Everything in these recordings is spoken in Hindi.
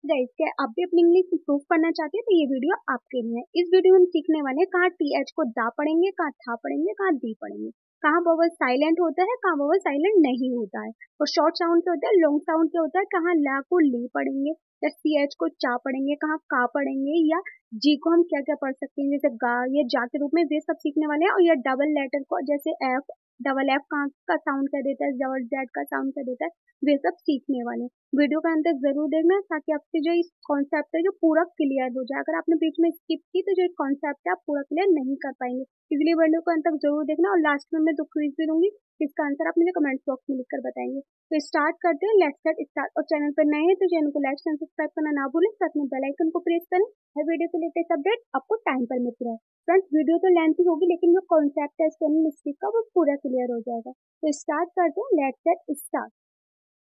गाइस, क्या आप भी अपनी इंग्लिश इंप्रूव करना चाहते हैं तो ये वीडियो आपके लिए है। इस वीडियो में हम सीखने वाले हैं कहाँ टीएच को दा पढ़ेंगे, कहाँ था पढ़ेंगे, कहाँ दी पढ़ेंगे, कहाँ वोवल साइलेंट होता है, कहाँ वोवल साइलेंट नहीं होता है, और शॉर्ट साउंड क्या होता है, लॉन्ग साउंड क्या होता है, कहाँ ला को ली पढ़ेंगे या सीएच को चा पढ़ेंगे, कहाँ का पढ़ेंगे, या जी को हम क्या क्या पढ़ सकते हैं जैसे गा या जा के रूप में, ये सब सीखने वाले हैं। और ये डबल लेटर को जैसे एफ, डबल एफ कहाँ का साउंड क्या देता है, डबल जेड का साउंड क्या देता है, वे सब सीखने वाले हैं। वीडियो का अंत तक जरूर देखना ताकि आपके जो इस कॉन्सेप्ट है जो पूरा क्लियर हो जाए। अगर आपने बीच में स्किप की तो जो कॉन्सेप्ट है आप पूरा क्लियर नहीं कर पाएंगे, इसलिए वीडियो को अंत तक जरूर देखना। और लास्ट में मैं 2 क्विज भी दूंगी, इसका आंसर आप मुझे कमेंट बॉक्स में लिखकर बताएंगे। तो स्टार्ट करते हैं, लेट्स गेट स्टार्ट। और चैनल पर नए हैं तो चैनल को लाइक एंड सब्सक्राइब करना ना भूलें, साथ में बेल आइकन को प्रेस करें। हर वीडियो के लेटेस्ट अपडेट आपको टाइम पर मिलती रहे। फ्रेंड्स, वीडियो तो लेंथी होगी लेकिन जो कॉन्सेप्ट है स्पेलिंग मिस्टेक का वो पूरा क्लियर हो जाएगा। तो स्टार्ट करते हैं, लेट्स गेट स्टार्ट।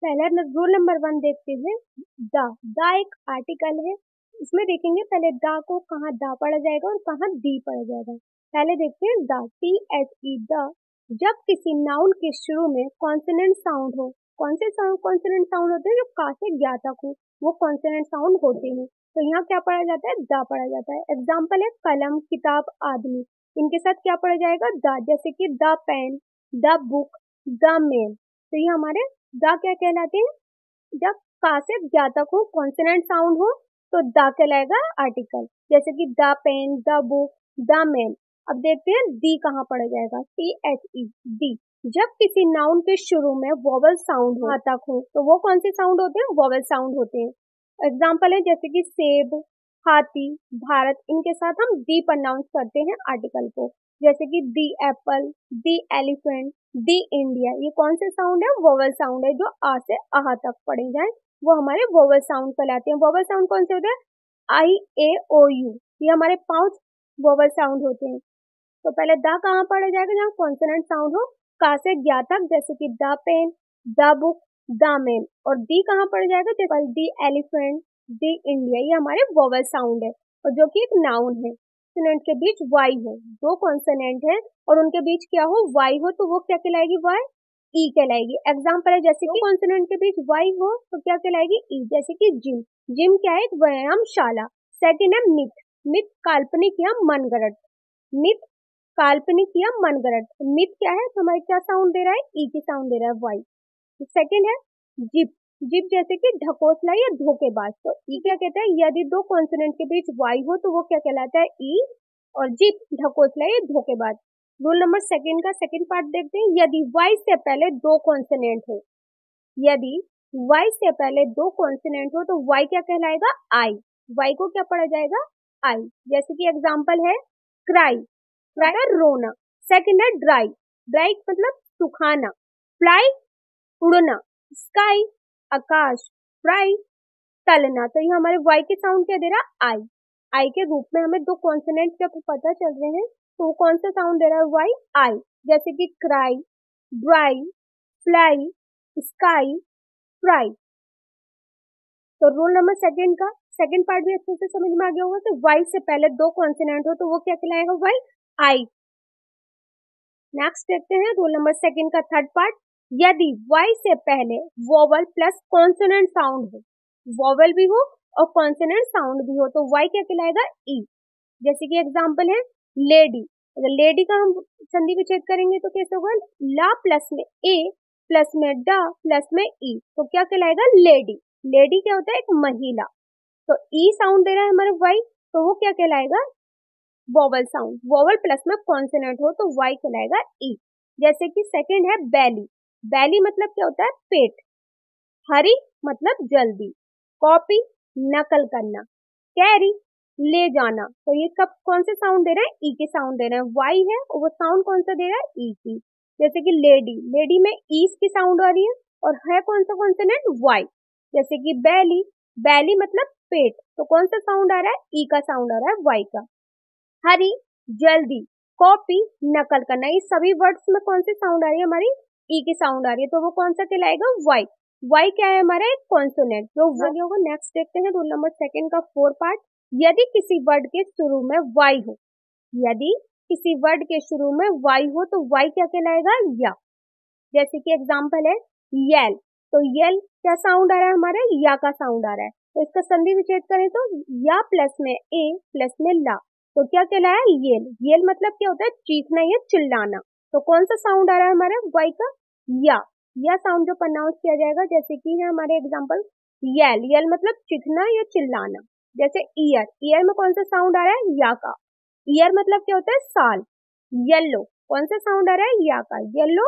पहला रूल नंबर 1 देखते हैं, दा एक आर्टिकल है। इसमें देखेंगे पहले दा को कहाँ दा पढ़ा जाएगा और कहाँ दी पढ़ा जाएगा। पहले देखते हैं दा, THE द। जब किसी नाउन के शुरू में कॉन्सोनेंट साउंड हो, कौन से साउंड कॉन्सोनेंट साउंड होते हैं, जो का से ज्ञा तक हो वो कॉन्सोनेंट साउंड होते हैं। तो यहाँ क्या पढ़ा जाता है, दा पढ़ा जाता है। एग्जाम्पल है कलम, किताब, आदमी, इनके साथ क्या पढ़ा जाएगा, दा। जैसे कि the pen, the book, the mail. तो ये हमारे दा क्या कहलाते हैं, जब का से ज्ञा तक हो कॉन्सोनेंट साउंड हो तो दा कहलाएगा आर्टिकल। जैसे कि the pen, the book, the man. अब देखते हैं दी कहाँ पढ़ा जाएगा, THE दी। जब किसी नाउन के शुरू में वोवल साउंड हो तक हो तो वो कौन से साउंड होते हैं, वोवल साउंड होते हैं। एग्जाम्पल है जैसे कि सेब, हाथी, भारत, इनके साथ हम दी प्रोनाउंस करते हैं आर्टिकल को। जैसे कि the apple, the elephant, the India, ये कौन से साउंड है, वोवल साउंड है। जो आ से आहा तक पढ़े जाए वो हमारे वोवल साउंड कहलाते हैं। वोवल साउंड कौन से होते हैं, I, A, O, U, ये हमारे 5 वोवल साउंड होते हैं। तो पहले द कहाँ पढ़ा जाएगा, जहाँ कॉन्सोनेंट साउंड हो का से ज्ञा तक, जैसे कि the pen, the book, the man. और दी कहाँ पढ़ जाएगा, जैसे दी एलिफेंट, दी इंडिया, ये हमारे वोवल साउंड है और जो कि एक नाउन है। कॉन्सोनेंट के बीच वाई हो, दो कॉन्सोनेंट है और उनके बीच क्या हो, वाई हो, तो वो क्या कहलाएगी, वाई ई कहलाएगी। एग्जाम्पल है जैसे कि कॉन्सोनेंट के बीच वाई हो तो क्या कहलाएगी, ई। जैसे कि जिम, जिम क्या है, एक व्यायामशाला। सेकंड है मिथ, मिथ काल्पनिक या मनगढ़ंत, मिथ काल्पनिक या मनगढ़ंत। मिथ क्या है, तो हमारे क्या साउंड दे रहा है, ई की साउंड दे रहा है, वाई। सेकंड है जिप, जिप जैसे कि ढकोसला या धोखेबाज। तो ई क्या कहता है, यदि दो कॉन्सोनेंट के बीच वाई हो तो वो क्या कहलाता है, ई। और जिप ढकोसला या धोखेबाज। रूल नंबर सेकंड का सेकंड पार्ट देखते हैं, यदि वाई से पहले दो कॉन्सोनेंट हो, यदि वाई से पहले दो कॉन्सोनेंट हो तो वाई क्या कहलाएगा, आई। वाई को क्या पढ़ा जाएगा, आई। जैसे कि एग्जाम्पल है क्राई, क्राई का रोना। सेकंड है ड्राई, ड्राई मतलब सुखाना। फ्लाई उड़ना, स्काई आकाश, फ्राई तलना। तो ये हमारे वाई के साउंड क्या दे रहा है, आई। आई के रूप में हमें दो कॉन्सोनेंट जब पता चल रहे हैं तो वो कौन सा साउंड दे रहा है, वाई, आई। जैसे कि cry, dry, fly, sky, fry. तो रूल नंबर सेकंड का सेकंड पार्ट भी अच्छे से समझ में आ गया होगा कि वाई से पहले दो कॉन्सोनेंट हो तो वो क्या कहलाएगा, वाई, आई। नेक्स्ट देखते हैं रूल नंबर सेकंड का थर्ड पार्ट, यदि वाई से पहले वोवल प्लस कॉन्सोनेंट साउंड हो, वोवल भी हो और कॉन्सोनेंट साउंड भी हो तो वाई क्या कहलाएगा, ई। जैसे कि एग्जांपल है लेडी, अगर लेडी का हम संधि विच्छेद करेंगे तो कैसे होगा, ला प्लस में ए प्लस में ड प्लस में ई, तो क्या कहलाएगा, लेडी। लेडी क्या होता है, एक महिला। तो ई साउंड दे रहा है हमारे वाई, तो वो क्या कहलाएगा, वोवल साउंड। वोवल प्लस में कॉन्सोनेंट हो तो वाई कहलाएगा ई। जैसे कि सेकंड है बैली, बैली मतलब क्या होता है, पेट। हरी मतलब जल्दी। कॉपी नकल करना। कैरी ले जाना। तो ये सब कौन से साउंड दे रहे हैं, ई के साउंड दे रहे हैं। वाई है और वो साउंड कौन सा दे रहा है, ई की। जैसे कि लेडी, लेडी में ई की साउंड आ रही है और है कौन सा कॉन्सोनेंट, वाई। जैसे कि बैली, बैली मतलब पेट, तो कौन सा साउंड आ रहा है, ई का साउंड आ रहा है, वाई का। हरी जल्दी, कॉपी नकल करना, ये सभी वर्ड्स में कौन सी साउंड आ रही है, हमारी ई की साउंड आ रही है, तो वो कौन सा कहलाएगा, वाई। वाई क्या है हमारा, एक कॉन्सोनेंट जो आगे होगा। नेक्स्ट देखते हैं रूल नंबर सेकंड का फोर पार्ट, यदि किसी वर्ड के शुरू में वाई हो, यदि किसी वर्ड के शुरू में वाई हो तो वाई क्या कहलाएगा, या। जैसे कि एग्जाम्पल है येल, तो येल क्या साउंड आ रहा है हमारा, या का साउंड आ रहा है। तो इसका संधि विच्छेद करें तो या प्लस में ए प्लस में ला, तो क्या कहलाया येल। येल मतलब क्या होता है, चीखना या चिल्लाना। तो कौन सा साउंड आ रहा है हमारे वाई का, या साउंड जो प्रोनाउंस किया जाएगा, जैसे कि है हमारे एग्जांपल येल, येल मतलब चीखना या चिल्लाना। जैसे ईयर, ईयर में कौन सा साउंड आ रहा है, या का। ईयर मतलब क्या होता है, साल। येलो, कौन सा साउंड आ रहा है, या का। येलो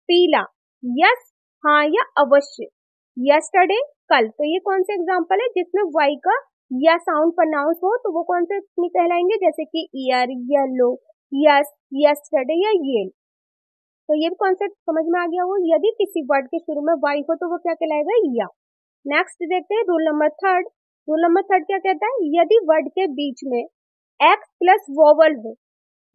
पीला। यस हाँ या अवश्य। यस्टरडे कल, तो ये कौन से एग्जांपल है जिसमें वाई का या साउंड प्रोनाउंस हो, तो वो कौन से कहलाएंगे, जैसे कि ईयर, येलो, यस, यस्टरडे या येल। तो ये भी कॉन्सेप्ट समझ में आ गया हो। यदि किसी वर्ड के शुरू में वाई हो तो वो क्या कहलाएगा, या। नेक्स्ट देखते हैं rule number third. Rule number third क्या कहता है, यदि वर्ड के बीच में एक्स प्लस वोवल हो,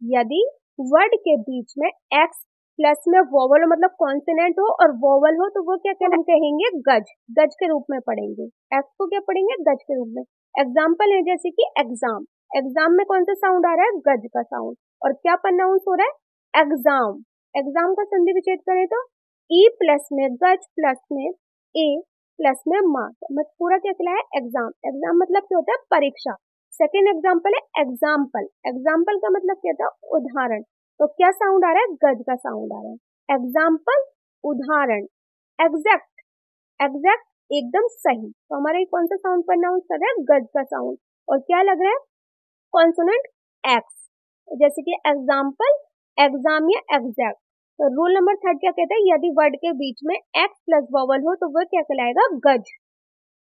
यदि वर्ड के बीच में एक्स प्लस में वोवल हो, मतलब कॉन्सोनेंट हो और वोवल हो, तो वो क्या कहेंगे, गज, गज के रूप में पढ़ेंगे। एक्स को क्या पढ़ेंगे, गज के रूप में। एग्जाम्पल है जैसे कि एग्जाम, एग्जाम में कौन सा साउंड आ रहा है, गज का साउंड। और क्या प्रोनाउंस हो रहा है, एग्जाम। एग्जाम का संधि विच्छेद करें तो ई प्लस में गज प्लस में ए प्लस में मार्क, मतलब पूरा क्या कहलाया, एग्जाम। एग्जाम मतलब क्या होता है, परीक्षा। सेकेंड एग्जाम्पल है एग्जाम्पल, एग्जाम्पल का मतलब क्या था, उदाहरण। तो क्या साउंड आ रहा है, गज का साउंड आ रहा है। एग्जाम्पल उदाहरण। एग्जैक्ट, एग्जैक्ट एकदम सही, तो हमारा ये कौन सा साउंड प्रोनाउंस कर रहा है, गज का साउंड। और क्या लग रहा है, कॉन्सोनेंट एक्स, जैसे कि एग्जाम्पल, एग्जाम या एग्जैक्ट। तो रूल नंबर थर्ड क्या कहता है, यदि वर्ड के बीच में एक्स प्लस वोवल हो तो वह क्या कहलाएगा, गज।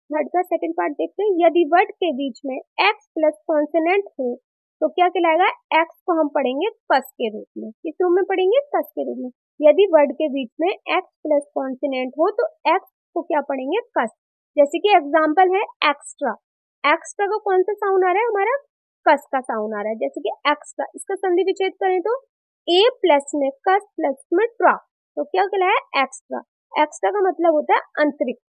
थर्ड का सेकंड पार्ट देखते हैं, यदि वर्ड के बीच में एक्स प्लस कॉन्सोनेंट हो तो क्या कहलाएगा, एक्स को हम पढ़ेंगे कस के रूप में। किस रूप में पढ़ेंगे, कस के रूप में। यदि वर्ड के बीच में एक्स प्लस कॉन्सोनेंट हो तो एक्स को क्या पढ़ेंगे, कस। जैसे कि एग्जाम्पल है एक्स्ट्रा, एक्स्ट्रा का कौन सा साउंड आ रहा है हमारा, कस का साउंड आ रहा है। जैसे कि एक्स्ट्रा, इसका संधि विच्छेद करें तो ए प्लस में कस प्लस में ट्रा, तो क्या कहलाया, एक्स्ट्रा। एक्स्ट्रा का मतलब होता है अंतरिक्ष,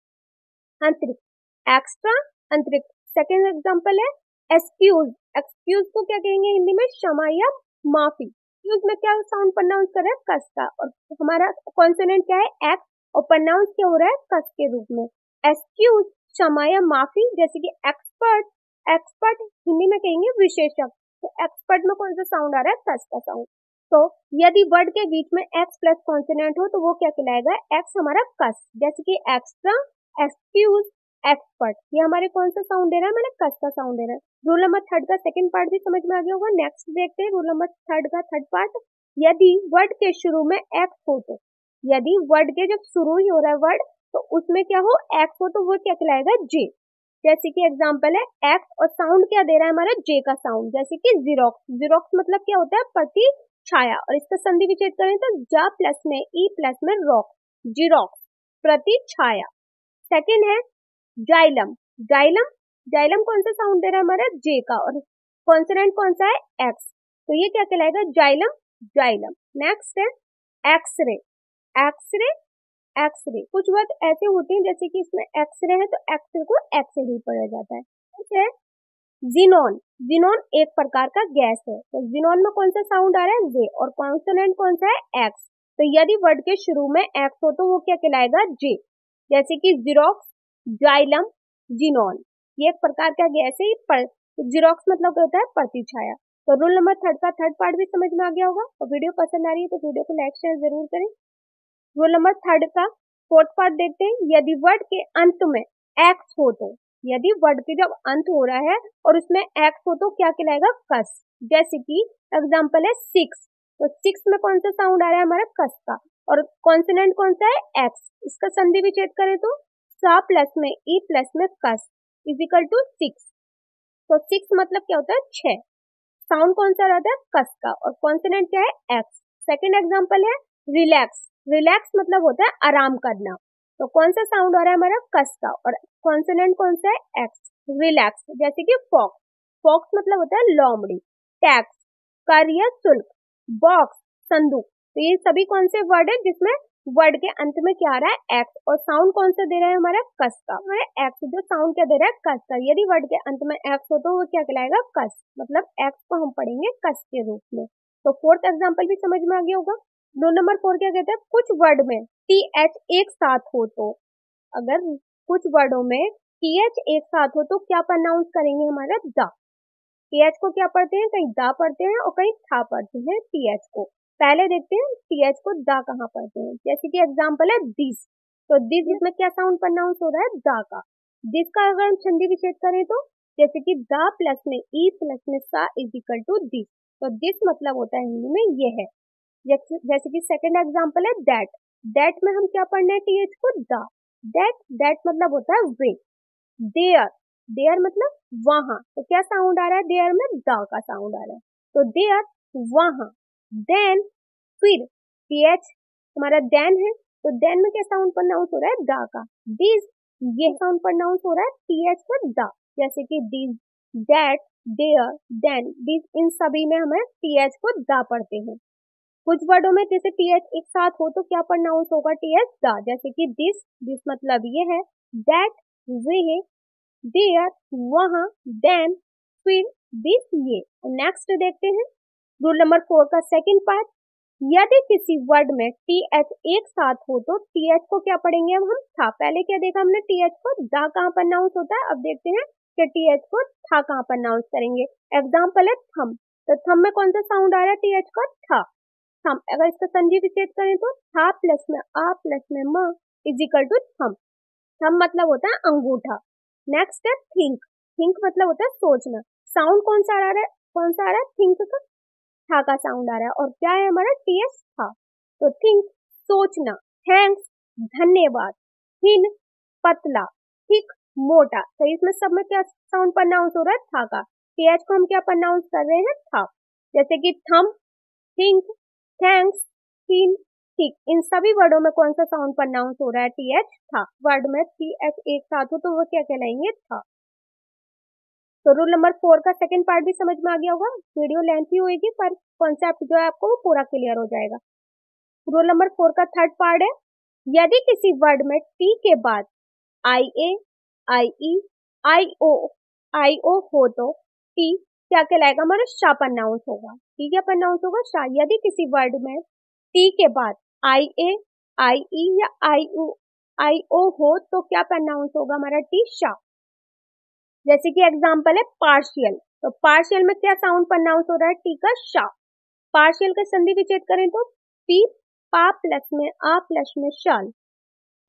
अंतरिक्ष, एक्स्ट्रा अंतरिक्ष। सेकेंड एग्जाम्पल है एक्सक्यूज, एक्सक्यूज को क्या कहेंगे हिंदी में, क्षमा या माफी। एक्सक्यूज में क्या साउंड प्रोनाउंस कर रहा है, कस का, और हमारा कॉन्सोनेंट क्या है, एक्स, और प्रोनाउंस क्या हो रहा है, कस के रूप में। एक्सक्यूज क्षमा या माफी। जैसे कि एक्सपर्ट, एक्सपर्ट हिंदी में कहेंगे विशेषज्ञ, तो एक्सपर्ट में कौन सा साउंड आ रहा है, कस का साउंड। तो यदि वर्ड के बीच में एक्स प्लस कॉन्सोनेंट हो तो वो क्या कहलाएगा, एक्स हमारा कस। जैसे कि एक्स्ट्रा, एक्सक्यूज, एक्सपर्ट, ये हमारे कौन सा साउंड दे रहा है, मैंने कस का साउंड दे रहा है। रूल नंबर थर्ड का सेकंड पार्ट भी समझ में आ गया होगा। नेक्स्ट देखते हैं रूल नंबर थर्ड का थर्ड पार्ट। यदि वर्ड के शुरू में एक्स हो तो, यदि वर्ड के जब शुरू ही हो रहा है वर्ड तो उसमें क्या हो, एक्स हो, तो वो क्या कहलाएगा, जे। जैसे कि एग्जाम्पल है एक्स और साउंड क्या दे रहा है हमारा, जे का साउंड। जैसे कि जीरोक्स, जीरोक्स मतलब क्या होता है, प्रति छाया। और इसका संधि विच्छेद करें तो जा प्लस में ई प्लस में रॉक, जीरोक्स प्रति छाया। सेकेंड है जाइलम, जाइलम, जाइलम कौन सा साउंड दे रहा है हमारा, जे का, और कॉन्सोनेंट कौन सा है, एक्स, तो ये क्या कहलाएगा, जाइलम, जाइलम। नेक्स्ट है एक्सरे, एक्सरे, एक्सरे। कुछ वर्ड ऐसे होते हैं जैसे कि इसमें एक्सरे है तो एक्सरे को एक्सरे ही पढ़ा जाता है। ठीक है, जीनोन, जीनोन एक प्रकार का गैस है, तो जीनोन में कौन सा साउंड आ रहा है, जे, और कॉन्सोनेंट कौन सा है, एक्स। तो यदि वर्ड के शुरू में एक्स हो तो वो क्या कहलाएगा, जे। जैसे कि जीरोक्स, जाइलम, जीनोन, ये एक प्रकार का गैस है। तो जीरोक्स मतलब होता है प्रतिछाया। तो रूल नंबर थर्ड का थर्ड पार्ट भी समझ में आ गया होगा। और वीडियो पसंद आ रही है तो वीडियो को लाइक शेयर जरूर करें। रूल नंबर थर्ड का फोर्थ पार्ट देखते हैं, यदि वर्ड के अंत में एक्स हो तो, यदि वर्ड के जब अंत हो रहा है और उसमें एक्स हो तो क्या कहलाएगा, कस। जैसे कि एग्जांपल है सिक्स, तो सिक्स में कौन सा साउंड आ रहा है हमारा, कस का, और कॉन्सोनेंट कौन सा है, एक्स। इसका संधि विच्छेद करें तो सा प्लस में ई प्लस में कस इज इक्वल टू सिक्स। तो सिक्स मतलब क्या होता है, छह। साउंड कौन सा रहता है, कस का, और कॉन्सोनेंट क्या है, एक्स। सेकेंड एग्जाम्पल है रिलैक्स, रिलैक्स मतलब होता है आराम करना, तो कौन सा साउंड आ रहा है हमारा, कस का, और कॉन्सोनेंट कौन सा है, एक्स, रिलैक्स। जैसे कि फॉक्स, फॉक्स मतलब होता है लोमड़ी। टैक्स कर या शुल्क, बॉक्स संदूक, तो ये सभी कौन से वर्ड है जिसमें वर्ड के अंत में क्या आ रहा है, एक्स, और साउंड कौन सा दे रहा है हमारा, कस का, हमारे एक्स जो साउंड क्या दे रहा है, कस का। यदि वर्ड के अंत में एक्स हो तो वो क्या कहलाएगा, कस, मतलब एक्स को हम पढ़ेंगे कस के रूप में। तो फोर्थ एग्जाम्पल भी समझ में आ गया होगा। रूल नंबर 4 क्या कहता है, कुछ वर्ड में टी एच एक साथ हो तो, अगर कुछ वर्डों में टीएच एक साथ हो तो क्या प्रोनाउंस करेंगे हमारा द। टीएच को क्या पढ़ते हैं, कहीं दा पढ़ते हैं और कहीं था पढ़ते हैं टीएच को। पहले देखते हैं टीएच को दा कहाँ पढ़ते हैं। जैसे कि एग्जांपल है दिस, तो दिस इसमें क्या साउंड प्रोनाउंस हो रहा है, दा का। दिस का अगर हम संधि विच्छेद करें तो जैसे कि दा प्लस में ई प्लस में सा इज इक्वल टू दिस, तो दिस मतलब होता है हिंदी में ये है। जैसे कि सेकंड एग्जांपल है दैट, दैट में हम क्या पढ़ना है टीएच को दा। दैट मतलब होता है वे। देयर, देयर मतलब वहां, तो क्या साउंड आ रहा है देयर में, द का साउंड आ रहा है, तो देयर वहां। देन फिर टीएच हमारा देन है, तो देन में क्या साउंड प्रोनाउंस हो रहा है द का। दिस ये साउंड प्रोनाउंस हो रहा है टीएच का द, जैसे कि this, that, there, then, this, इन सभी में हमें टीएच को द पढ़ते हैं। कुछ वर्डों में जैसे टीएच एक साथ हो तो क्या प्रोनाउंस होगा टीएच द, जैसे कि दिस, दिस मतलब ये है, दैट वे, देयर वहां, देन फिर, दिस ये। नेक्स्ट देखते हैं रूल नंबर 4 का सेकंड पार्ट। यदि किसी वर्ड में टीएच एक साथ हो तो टीएच को क्या पढ़ेंगे हम था। पहले क्या देखा हमने टीएच को दा कहाँ प्रोनाउंस होता है, अब देखते हैं कि टीएच को था कहाँ प्रोनाउंस करेंगे। एग्जांपल है थम, तो थम में कौन सा साउंड आ रहा है टीएच का था, थम। अगर इसका संधि विच्छेद करें तो था प्लस में आ प्लस में म इज इक्वल टू थम। थम मतलब होता है अंगूठा। नेक्स्ट है थिंक, थिंक मतलब होता है सोचना। साउंड कौन सा आ रहा है, कौन सा आ रहा है, थिंक का था का साउंड आ रहा है, और क्या है हमारा टीएस था, तो थिंक सोचना। थैंक्स धन्यवाद, थिन पतला, थिक मोटा, तो इसमें सब में क्या साउंड प्रोनाउंस हो रहा है था का। टीएच को हम क्या प्रोनाउंस कर रहे हैं था, जैसे कि थम, थिंक, थैंक्स, थिन, ठीक, इन सभी वर्डों में कौन सा साउंड प्रोनाउंस हो रहा है टीएच था। वर्ड में टीएच एक साथ हो तो वो क्या कहलाएंगे था। तो रूल नंबर 4 का सेकंड पार्ट भी समझ में आ गया होगा। वीडियो लेंथी होगी पर कॉन्सेप्ट जो है आपको वो पूरा क्लियर हो जाएगा। रूल नंबर 4 का थर्ड पार्ट है, यदि किसी वर्ड में टी के बाद आई ए, आई ई, आई ओ हो तो टी क्या कहलाएगा हमारा शा प्रोनाउंस होगा। टी क्या प्रोनाउंस होगा, शा। यदि किसी वर्ड में टी के बाद आई ए, आई ई या आई ओ हो तो क्या प्रोनाउंस होगा हमारा टी शा। जैसे कि एग्जांपल है पार्शियल, तो पार्शियल में क्या साउंड प्रोनाउंस हो रहा है टी का शा। पार्शियल का संधि विच्छेद करें तो पी पा प्लस में आ प्लस में शाल,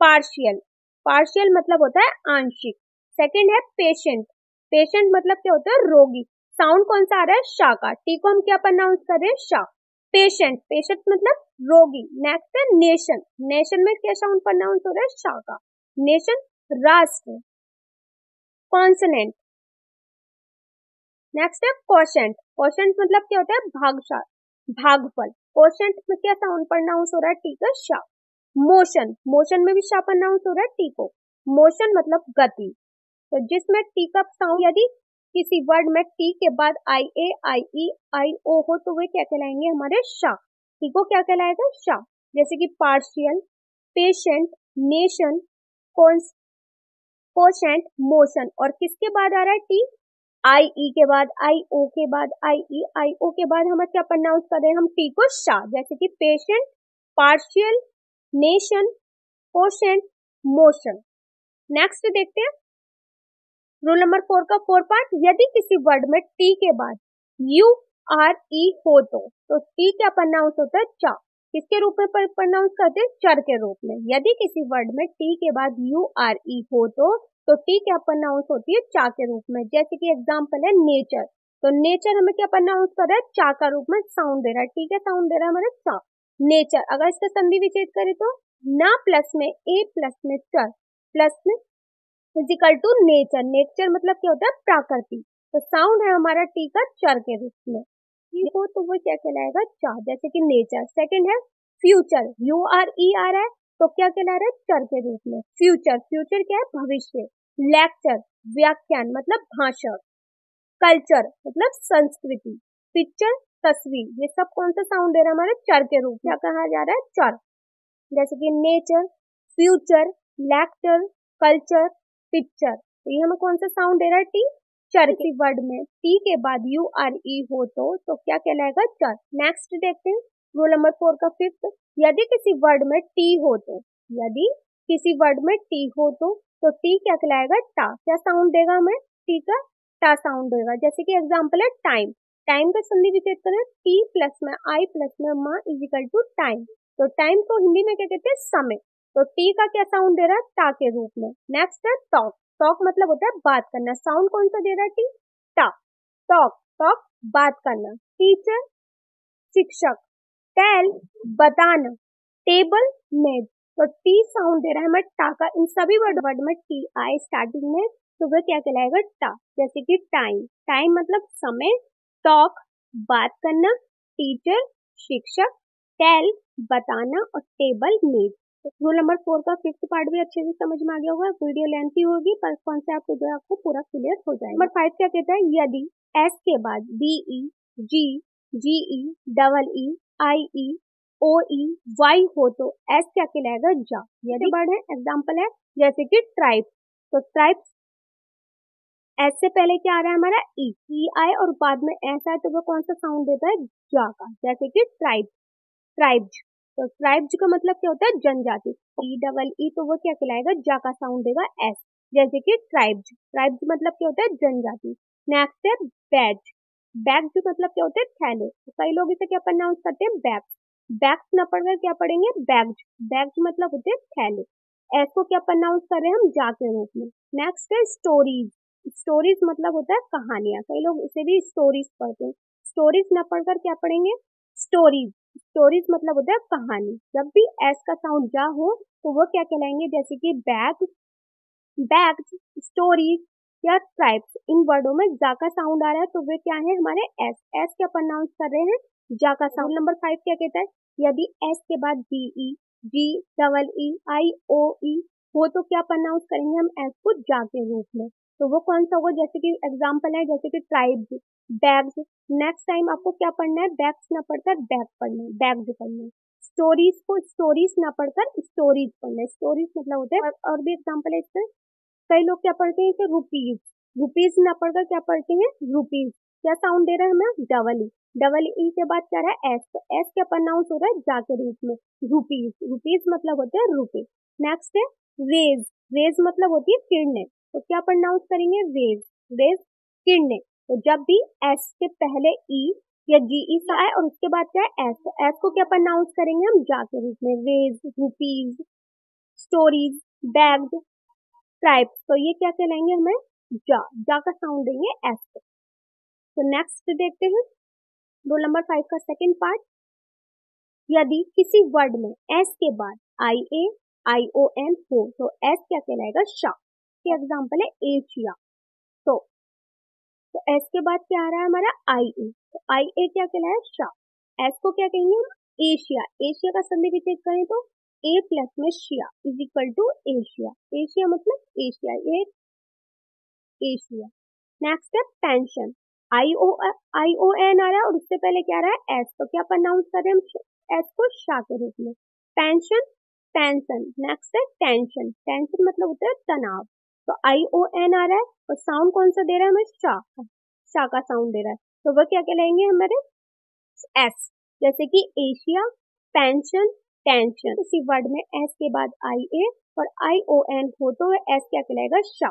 पार्शियल। पार्शियल मतलब होता है आंशिक। सेकंड है पेशेंट, पेशेंट मतलब क्या होता है रोगी। साउंड कौन सा आ रहा है शा का, टी को हम क्या प्रोनाउंस कर रहे हैं शा। पेशेंट, पेशेंट मतलब रोगी। नेक्स्ट है नेशन, नेशन में क्या साउंड प्रोनाउंस हो रहा है शा का, नेशन राष्ट्र। कॉन्सोनेंट। नेक्स्ट है क्वोशंट, क्वोशंट मतलब क्या होता है भागशाली, भागफल। क्वोशंट में क्या साउंड प्रोनाउंस हो रहा है टी का शा। मोशन, मोशन में भी शा प्रोनाउंस हो रहा है टी को, मोशन मतलब गति। तो जिसमें टी का साउंड यदि किसी वर्ड में टी के बाद आई ए, आई ई, आई ओ हो तो वे क्या कहलाएंगे हमारे शा। टी को क्या कहलाएगा शा। जैसे कि partial, patient, nation, quotient, motion. और किसके बाद आ रहा है टी, आई ई के बाद, आई ओ के बाद, आई ई, आई ओ के बाद हम क्या प्रोनाउंस कर रहे हैं हम टी को शा। जैसे कि patient, partial, nation, quotient, motion. Next देखते हैं रूल नंबर 4 का 4 पार्ट। यदि किसी वर्ड में टी के बाद यू आर ई हो तो टी क्या प्रोनाउंस होता है चा। किसके रूप में प्रोनाउंस करते हैं, चर के रूप में। यदि किसी वर्ड में टी के बाद यू आर ई हो तो टी क्या प्रोनाउंस होती है चा के रूप में। जैसे कि एग्जांपल है नेचर, तो नेचर हमें क्या प्रोनाउंस कर रहा है चा का रूप में साउंड दे रहा है। टी का साउंड दे रहा है हमारा चा, नेचर। अगर इसका संधि विच्छेद करें तो ना प्लस में ए प्लस में चर प्लस में इजिकल टू नेचर। नेचर मतलब क्या होता है प्रकृति, तो साउंड है हमारा टी का चर के रूप में। हो तो वो क्या कहलाएगा चा, जैसे कि नेचर। सेकंड है फ्यूचर, यू आर ई आ रहा है तो क्या कहला रहा है चर के रूप में फ्यूचर। फ्यूचर क्या है भविष्य। लेक्चर व्याख्यान मतलब भाषण। कल्चर मतलब संस्कृति। पिक्चर तस्वीर, ये सब कौन सा साउंड दे रहा है हमारे चर के रूप में, क्या कहा जा रहा है चर। जैसे कि nature, future, lecture, culture, picture. तो ये हमें कौन सा साउंड दे रहा है टी, चर। की वर्ड में टी के बाद यू आर ई हो तो क्या कहलाएगा चर। नेक्स्ट देखते हैं रूल नंबर 4 का 5th। यदि किसी वर्ड में टी हो तो, यदि किसी वर्ड में टी हो तो तो टी क्या कहलाएगा? टा। क्या साउंड देगा हमें? टी का टा साउंड देगा। जैसे कि एग्जांपल है टाइम। टाइम का संधि विच्छेद करें टी प्लस में आई प्लस में मा इज इक्वल टू टाइम। तो टाइम को हिंदी में क्या कहते हैं? समय। तो टी का क्या साउंड दे रहा है? टा के रूप में। नेक्स्ट है टॉक। टॉक मतलब होता है बात करना। साउंड कौन सा दे रहा है? टी टा। टॉक टॉक बात करना। टीचर शिक्षक। टेल बताना। टेबल मेज। तो टी साउंड दे रहा है हमें टा का। इन सभी वर्ड में टी आए स्टार्टिंग में तो वह क्या कहलाएगा? टा। जैसे कि टाइम। टाइम मतलब समय। टॉक बात करना। टीचर शिक्षक। टेल बताना और टेबल मेज। रूल नंबर 4 का 5th पार्ट भी अच्छे से समझ में आ गया होगा। वीडियो लेंथी होगी पर कॉन्सेप्ट जो है आपको पूरा क्लियर हो जाएगा। नंबर 5 क्या कहता है? यदि एस के बाद B E G G E double E I E O E Y हो तो एस क्या कहलाएगा? जा। यदि वर्ड है एग्जाम्पल है जैसे कि ट्राइब। तो ट्राइब एस से पहले क्या आ रहा है हमारा? ई आए और बाद में एस आए तो वो कौन सा साउंड देता है? जा का। जैसे कि ट्राइब ट्राइब्स। तो ट्राइब्स का मतलब क्या होता है? जनजाति। ई डबल ई तो वो क्या कहलाएगा? जा का साउंड देगा एस। जैसे कि ट्राइब्स। ट्राइब्स मतलब क्या होता है? जनजाति। नेक्स्ट है बैज। बैग्स मतलब क्या होते हैं? थैले। तो कई लोग इसे क्या प्रोनाउंस करते हैं? बैग्स। बैग्स न पढ़कर क्या पढ़ेंगे? बैग्स। बैग्स मतलब होते हैं थैले। एस को क्या प्रोनाउंस कर रहे हैं हम? जा के रूप में। नेक्स्ट है स्टोरीज। स्टोरीज मतलब होता है कहानियां। कई लोग इसे भी स्टोरीज पढ़ते हैं। स्टोरीज न पढ़कर क्या पढ़ेंगे? स्टोरीज। स्टोरीज मतलब होता है कहानी। जब भी एस का साउंड जा हो तो वो क्या कहलाएंगे? जैसे कि बैग बैग्स स्टोरीज या ट्राइब्स। इन वर्डों में जा का साउंड आ रहा है तो वे क्या है? हमारे एस। एस क्या प्रोनाउंस कर रहे हैं? जा का साउंड। नंबर 5 क्या कहता है? यदि एस के बाद बीई जी डबल ई आई ओ ई हो तो क्या प्रोनाउंस करेंगे हम एस को? जा के रूप में। तो वो कौन सा होगा? जैसे कि एग्जाम्पल है जैसे कि ट्राइब्स बैग्स। नेक्स्ट टाइम आपको क्या पढ़ना है? बैग्स ना पढ़कर बैग पढ़ना है, बैग्स पढ़ना है। स्टोरीज को स्टोरीज ना पढ़कर स्टोरीज पढ़ना है। स्टोरीज मतलब होता है। और भी एग्जाम्पल है इसमें। कई लोग क्या पढ़ते हैं? रुपीज। रुपीज ना पढ़कर क्या पढ़ते हैं? रुपीज। क्या साउंड दे रहा है हमें? Double E. डबल ई के बाद क्या रहा है? एस। तो एस क्या प्रोनाउंस हो रहा है? जा के रूप में। रुपीज। रुपीज मतलब होते हैं रुपए। नेक्स्ट है रेज। रेज मतलब होती है किरणें। तो क्या प्रोनाउंस करेंगे? रेज। रेज किरणें। तो जब भी एस के पहले ई या जीई सा आए और उसके बाद क्या है? एस। तो एस को क्या प्रोनाउंस करेंगे हम? जा के रूप में। Rays rupees stories bags tribes. तो ये क्या कहलाएंगे हमें? जा। जा का साउंड देंगे एस पे। तो नेक्स्ट देखते हैं रूल नंबर 5 का सेकंड पार्ट। यदि किसी वर्ड में एस के बाद आई ए आई ओ एन हो तो एस क्या कहलाएगा? शा। के एग्जाम्पल है एशिया। तो एस के बाद क्या आ रहा है हमारा? आई ए। तो आई ए क्या कहलाएगा? शा। एस को क्या कहेंगे हम? एशिया। एशिया का संधि विच्छेद करें तो ए प्लस में शिया is equal to Asia. Asia मतलब एशिया। ये एशिया। नेक्स्ट है पेंशन। आई ओ एन आ रहा है और उससे पहले क्या आ रहा है? एस। तो क्या प्रोनाउंस कर रहे हैं हम? एस को शा के रूप में। Pension pension. नेक्स्ट है टेंशन। टेंशन मतलब होता है तनाव। तो आई ओ एन आ रहा है और साउंड कौन सा दे रहा है हमें? शा का। शा का साउंड दे रहा है तो वह क्या कहलाएंगे हमारे? एस। जैसे कि एशिया पेंशन टेंशन। किसी वर्ड में एस के बाद आई ए और आई ओ एन हो तो एस क्या कहलाएगा? शा।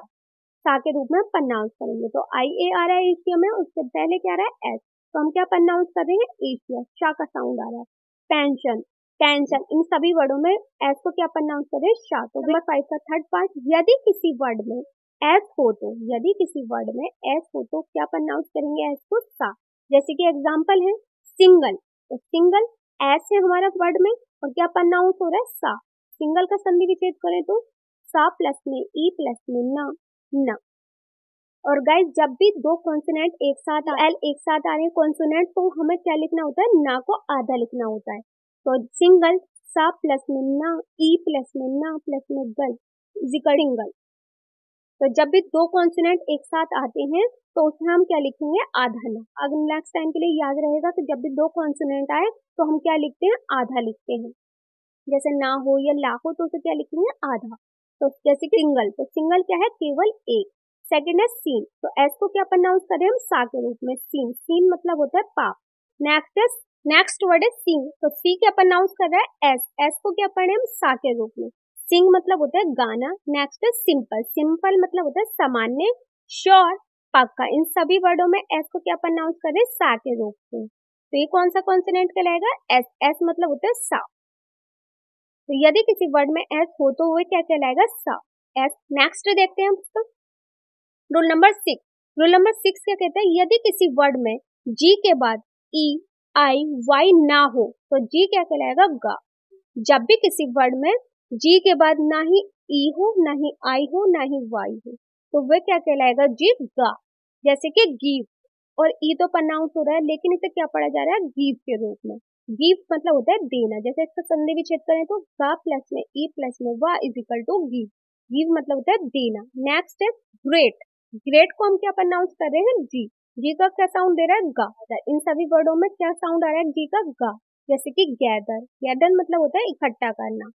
सा के रूप में प्रोनाउंस करेंगे। तो आई ए आ रहा है एशिया में, उससे पहले क्या आ रहा है? एस। तो हम क्या प्रोनाउंस कर रहे हैं? एशिया। शा का साउंड आ रहा है। Pension tension. इन सभी वर्डों में एस को क्या प्रोनाउंस कर रहे हैं? शा। तो नंबर 5 का थर्ड पार्ट। यदि किसी वर्ड में एस हो तो यदि किसी वर्ड में एस हो तो क्या प्रोनाउंस करेंगे? एस को सा। जैसे कि एग्जाम्पल है सिंगल। तो सिंगल एस है हमारा वर्ड में और क्या प्रोनाउंस हो रहा है? सा। सिंगल का संधि विच्छेद करें तो सा प्लस में ई प्लस में ना। और गाइस जब भी दो कॉन्सोनेंट एक साथ एल एक साथ आ रहे हैं कॉन्सोनेंट तो हमें क्या लिखना होता है? ना को आधा लिखना होता है। तो सिंगल सा प्लस में ना ई प्लस में ना प्लस में गल सिंगल। तो जब भी दो कॉन्सोनेंट एक साथ आते हैं तो उसमें हम क्या लिखेंगे? आधा ना। अगर नेक्स्ट टाइम के लिए याद रहेगा कि जब भी दो कॉन्सोनेंट आए तो हम क्या लिखते हैं? आधा लिखते हैं। जैसे ना हो या ला हो तो उसे क्या लिखेंगे? आधा। तो जैसे सिंगल। तो सिंगल क्या है? केवल एक। सेकेंड है सीन। तो एस को क्या प्रोनाउंस करें हम? सा के रूप में। सीन। सीन मतलब होता है पाप। नेक्स्ट वर्ड है सी। तो सी क्या प्रोनाउंस कर रहा है? एस। एस को क्या पढ़े हम? सा के रूप में। सिंग मतलब होता है गाना। नेक्स्ट है सिंपल। सिंपल मतलब होता है सामान्य। श्योर पक्का। इन सभी वर्डों में एस को क्या प्रोनाउंस करें, सा के रूप में। तो ये कौन सा कॉन्सोनेंट कहलाएगा, एस। एस मतलब होता है सा। तो यदि किसी वर्ड में एस हो तो वो क्या कहलाएगा, सा, एस। नेक्स्ट देखते हैं हम रूल नंबर 6। रूल नंबर 6 क्या कहता है, यदि किसी वर्ड में जी के बाद ई आई वाई ना हो तो जी क्या कहलाएगा, गा। जब भी किसी वर्ड में जी के बाद ना ही ई हो, ना ही आई हो, ना ही वाई हो, तो वह क्या कहलाएगा, जी, गा। जैसे कि गिव, और ई तो प्रोनाउंस हो रहा है लेकिन इसे क्या पढ़ा जा रहा है, गिव के रूप में। गिव मतलब होता है देना। जैसे इसका संधि विच्छेद करें तो गा प्लस में ई प्लस में वा is equal to give. Give मतलब होता है देना। नेक्स्ट है ग्रेट। ग्रेट को हम क्या प्रोनाउंस कर रहे हैं, जी। जी का क्या साउंड दे रहा है, गा। इन सभी वर्डों में क्या साउंड आ रहा है, जी का, गा। जैसे कि गैदर। गैदर मतलब होता है इकट्ठा करना।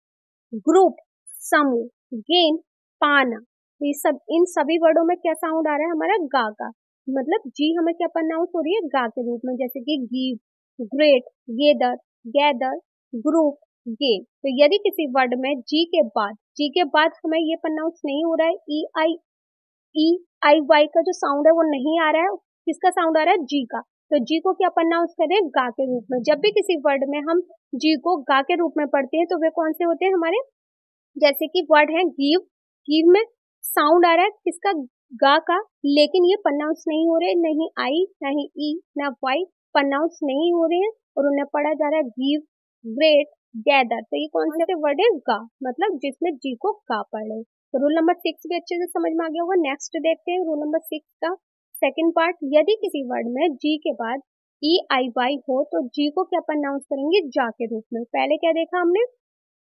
ग्रुप समूह। गेन पाना। तो ये सब, इन सभी वर्डों में क्या साउंड आ रहा है हमारा, गा का। मतलब जी हमें क्या प्रोनाउंस हो रही है, गा के रूप में। जैसे कि give, great, gather, gather, group, gain. तो यदि किसी वर्ड में जी के बाद हमें ये प्रोनाउंस नहीं हो रहा है, ई आई वाई का जो साउंड है वो नहीं आ रहा है, किसका साउंड आ रहा है, जी का। तो जी को क्या प्रोनाउंस करें, गा के रूप में। जब भी किसी वर्ड में हम जी को गा के रूप में पढ़ते हैं तो वे कौन से होते हैं हमारे, जैसे कि वर्ड है गिव। गिव में साउंड आ रहा है किसका, गा का, लेकिन ये प्रोनाउंस नहीं हो रहे, नहीं आई, ना ही ई, ना वाई, प्रोनाउंस नहीं हो रहे हैं और उन्हें पढ़ा जा रहा है गिव, ग्रेट, गैदर। तो ये कौन से वर्ड है, गा, मतलब जिसमें जी को गा पढ़ रहे। तो रूल नंबर 6 भी अच्छे से समझ में आ गया होगा। नेक्स्ट देखते हैं रूल नंबर 6 का सेकंड पार्ट। यदि किसी वर्ड में जी के बाद ई आई वाई हो तो जी को क्या प्रोनाउंस करेंगे, जा के रूप में। पहले क्या देखा हमने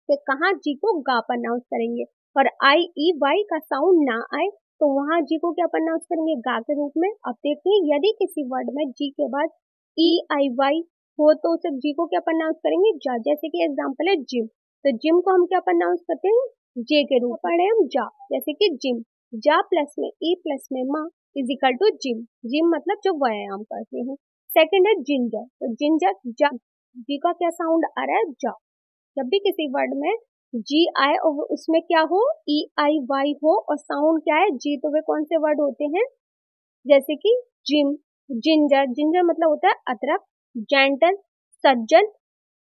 कि कहाँ जी को गा प्रोनाउंस करेंगे, और आई ई वाई का साउंड ना आए तो वहां जी को क्या प्रोनाउंस करेंगे, गा के रूप में। अब देखते हैं यदि किसी वर्ड में जी के बाद ई आई वाई हो तो उसे जी को क्या प्रोनाउंस करेंगे, जा। जैसे कि एग्जांपल है जिम। तो जिम को हम क्या प्रोनाउंस करते हैं, जे के रूप में पढ़े हम, जा। जैसे कि जिम, जा प्लस में ई प्लस में मा is equal to gym. Gym मतलब जो व्यायाम करते हैं। सेकंड है जिंजर। तो जिंजर, जा, जी का क्या साउंड आ रहा है, जा। जब भी किसी वर्ड में जी आए और उसमें क्या हो, ई आई वाई हो और साउंड क्या है, जी, तो वे कौन से वर्ड होते हैं, जैसे कि जिम, जिंजर। जिंजर मतलब होता है अदरक। जेंटल, सज्जन।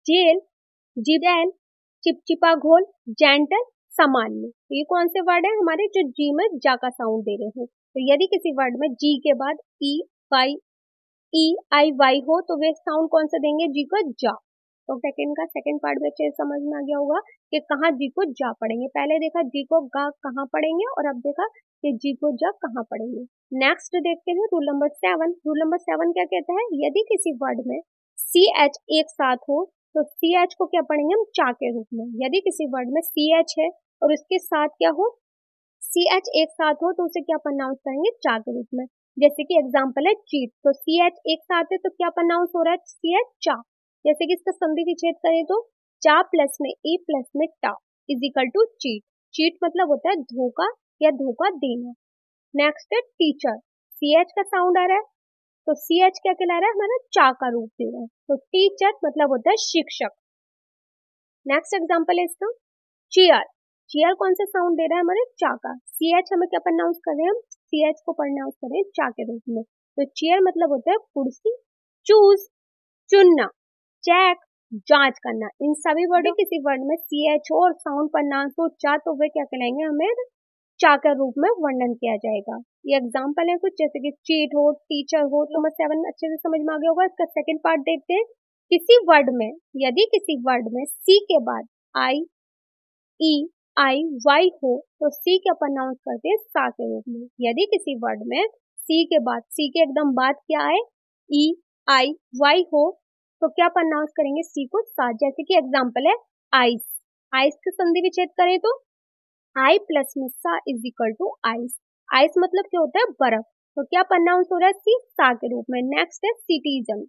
जेल, जिदैल, चिपचिपा घोल, जेंटल, सामान्य। तो ये कौन से वर्ड है हमारे जो जी में जा का साउंड दे रहे हैं। तो यदि किसी वर्ड में जी के बाद ई आई वाई हो तो वे साउंड कौन सा देंगे, जी को, जा। तो सेकंड का सेकंड पार्ट भी अच्छे से समझ में आ गया होगा कि कहाँ जी को जा पढ़ेंगे। पहले देखा जी को गा कहाँ पढ़ेंगे और अब देखा कि जी को जा कहाँ पढ़ेंगे। नेक्स्ट देखते हैं रूल नंबर 7। रूल नंबर 7 क्या कहता है, यदि किसी वर्ड में सी एच एक साथ हो तो सी एच को क्या पढ़ेंगे हम, चा के रूप में। यदि किसी वर्ड में सी एच है और उसके साथ क्या हो, सी एच एक साथ हो तो उसे क्या प्रोनाउंस करेंगे, चा के रूप में। जैसे कि एग्जांपल है चीट। तो सी एच एक साथ है तो क्या प्रोनाउंस हो रहा है, सी एच, चा। जैसे कि इसका संधि विच्छेद करें तो चा प्लस में ई प्लस में टा is equal to cheat. Cheat मतलब होता है धोखा या धोखा देना। नेक्स्ट है टीचर। सी एच का साउंड आ रहा है तो सी एच क्या कहला रहा है, हमारा चा का रूप दे रहा है। तो टीचर मतलब होता है शिक्षक। नेक्स्ट एग्जांपल है इसका चेयर। चेयर कौन सा साउंड दे रहा है, हमारे चा का। सी एच हमें क्या प्रोनाउंस कर रहे हैं हम, सी एच को प्रोनाउंस कर रहे हैं चा के रूप में। तो चेयर मतलब होता है कुर्सी। चूज चुनना, चेक जांच करना। इन सभी वर्ड किसी वर्ड में सी एच हो और साउंड प्रोनाउंस हो चा तो वे क्या कहलाएंगे, हमें चा के रूप में वर्णन किया जाएगा। ये एग्जाम्पल है कुछ, जैसे कि चीट हो, टीचर हो। तो 7 अच्छे से समझ में आ गया होगा। इसका सेकंड पार्ट देखते हैं। किसी वर्ड में, यदि किसी वर्ड में सी के बाद आई ई आई वाई हो तो सी क्या प्रोनाउंस करते हैं, सा के रूप में। यदि किसी वर्ड में सी के बाद, सी के एकदम बाद क्या आए, ई आई वाई हो तो क्या प्रोनाउंस करेंगे, सी को, सा। जैसे कि एग्जांपल है आइस। आइस के संधि विच्छेद करें तो आई प्लस में सा is equal to ice. Ice मतलब क्या होता है, बर्फ। तो क्या प्रोनाउंस हो रहा है, सी, सा के रूप में। नेक्स्ट है सिटीजन।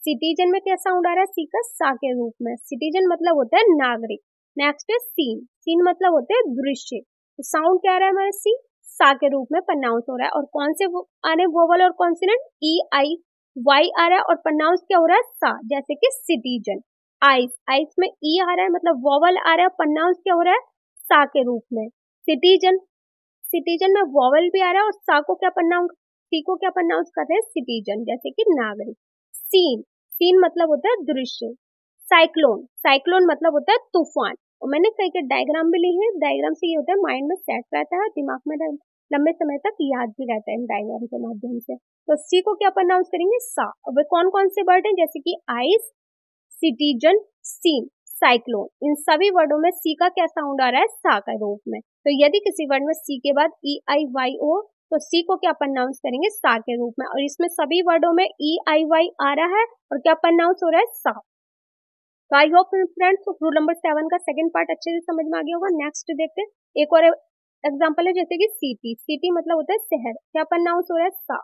सिटीजन में क्या साउंड आ रहा है, सी का, सा के रूप में। सिटीजन मतलब होता है नागरिक। नेक्स्ट है सीन। सीन मतलब होता है दृश्य। तो साउंड क्या आ रहा है हमारा, सी, सा के रूप में प्रोनाउंस हो रहा है। और कौन से आ रहे हैं वोवल और कॉन्सोनेंट, ई आई वाई आ रहा है और प्रोनाउंस क्या हो रहा है, सा। जैसे कि सिटीजन। आइस, आइस में ई आ रहा है मतलब वोवल आ रहा है, प्रोनाउंस क्या हो रहा है, सा के रूप में। सिटीजन, सिटीजन में वॉवल भी आ रहा है और सा को क्या प्रोनाउंस, सी को क्या प्रोनाउंस कर रहे हैं, सिटीजन, जैसे कि नागरिक। सीन, सीन मतलब होता है दृश्य। साइक्लोन, साइक्लोन मतलब होता है तूफान। और मैंने कई के डायग्राम भी लिए हैं, डायग्राम से ये होता है माइंड में सेट रहता है, दिमाग में लंबे समय तक याद भी रहता है इन डायग्राम के माध्यम से। तो सी को क्या प्रोनाउंस करेंगे, सा। अब कौन कौन से वर्ड हैं, जैसे कि आइस, सिटीजन, सीन, साइक्लोन, इन सभी वर्डों में सी का क्या साउंड आ रहा है, सा के रूप में। तो यदि किसी वर्ड में सी के बाद ई आई वाई ओ, तो सी को क्या प्रोनाउंस करेंगे, सा के रूप में। और इसमें सभी वर्डों में ई आई वाई आ रहा है और क्या प्रोनाउंस हो रहा है, सा। तो I hope friends rule number 7 का सेकंड पार्ट अच्छे से समझ में आ गया होगा। नेक्स्ट देखते हैं, एक और एग्जांपल है, जैसे कि सिटी, सिटी मतलब होता है शहर, क्या प्रोनाउंस हो रहा है, सा।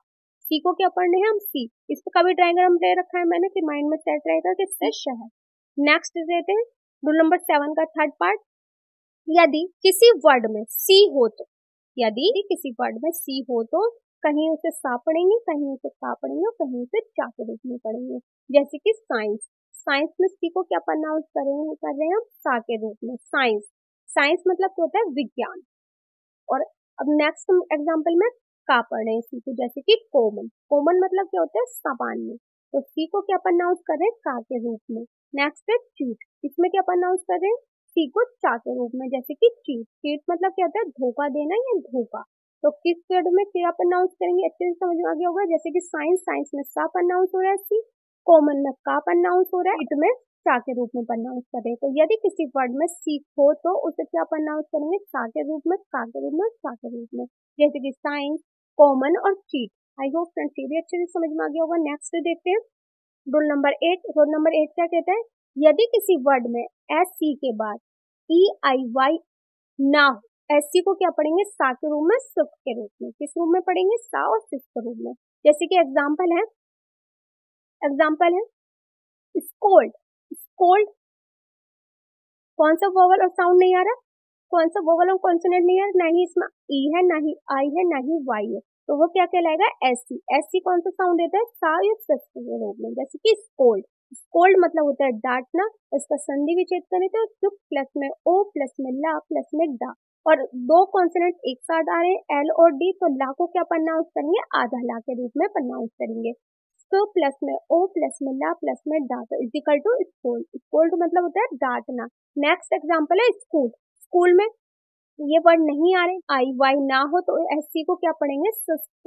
सी को क्या पढ़ने हैं हम, सी। इसका भी डायग्राम दे रखा है मैंने, फिर माइंड में सेट रहेगा कि इससे शहर। नेक्स्ट देते हैं रूल नंबर 7 का थर्ड पार्ट, यदि किसी वर्ड में सी हो तो, यदि किसी वर्ड में सी हो तो कहीं उसे सा पढ़ेंगे, कहीं उसे सा पढ़ेंगे और कहीं उसे चा के रूप में पढ़ेंगे। जैसे कि साइंस, साइंस में सी को क्या प्रोनाउंस करेंगे, कर रहे हैं हम सा के रूप में, साइंस। साइंस मतलब क्या होता है, विज्ञान। और अब नेक्स्ट एग्जांपल में का पढ़ रहे हैं सी को, जैसे कि कॉमन, कॉमन मतलब क्या होता है, सामान्य। तो सी को क्या प्रोनाउंस कर रहे हैं, का के रूप में। नेक्स्ट है चीट, इसमें क्या प्रोनाउंस कर रहे हैं, सी को चा के रूप में, जैसे कि चीट, चीट मतलब क्या होता है, धोखा देना या धोखा। तो किस वर्ड में क्या प्रोनाउंस करेंगे, अच्छे से समझ में आ गया होगा। जैसे कि साइंस, साइंस में सा प्रोनाउंस हो रहा है सी, कॉमन में का प्रोनाउंस हो रहा है, चीट में चा के रूप में प्रोनाउंस कर रहे हैं। तो यदि किसी वर्ड में सी हो तो उसे क्या प्रोनाउंस करेंगे, सा के रूप में, का के रूप में, सा के रूप में, जैसे कि साइंस, कॉमन और चीट। आई होप फ्रेंड्स ये भी अच्छे से समझ में आ गया होगा। नेक्स्ट देखते हैं रूल नंबर 8। रूल नंबर 8 क्या कहता है, यदि किसी वर्ड में एस सी के बाद ई आई वाई ना हो, एस सी को क्या पढ़ेंगे, सा के रूप में, सिर्फ के रूप में। किस रूप में पढ़ेंगे, सा और सिर्फ के रूप में। जैसे कि एग्जाम्पल है स्कोल्ड, स्कोल्ड कौन सा वोवल और साउंड नहीं आ रहा, कौन सा वोवल और कॉन्सोनेंट नहीं आ रहा, ना ही इसमें ई है, ना ही आई है, ना ही वाई है, तो वो क्या कहलाएगा, एस सी। एस सी कौन सा साउंड देता है, सा या सिर्फ के रूप में। जैसे कि स्कोल्ड, स्कोल्ड मतलब होता है डांटना, इसका संधि विच्छेद करें तो सुख प्लस में ओ प्लस में ला प्लस में डा, और दो कॉन्सोनेंट एक साथ आ रहे हैं एल और डी, तो ला को क्या प्रोनाउंस करेंगे, आधा ला के रूप में प्रोनाउंस करेंगे। तो प्लस में ओ प्लस में ला प्लस में डा, तो इजिकल टू स्कोल्ड, स्कोल्ड मतलब होता है डांटना। नेक्स्ट एग्जांपल है स्कूल, स्कूल में ये वर्ड नहीं आ रहे, आई वाई ना हो, तो एस सी को क्या पढ़ेंगे,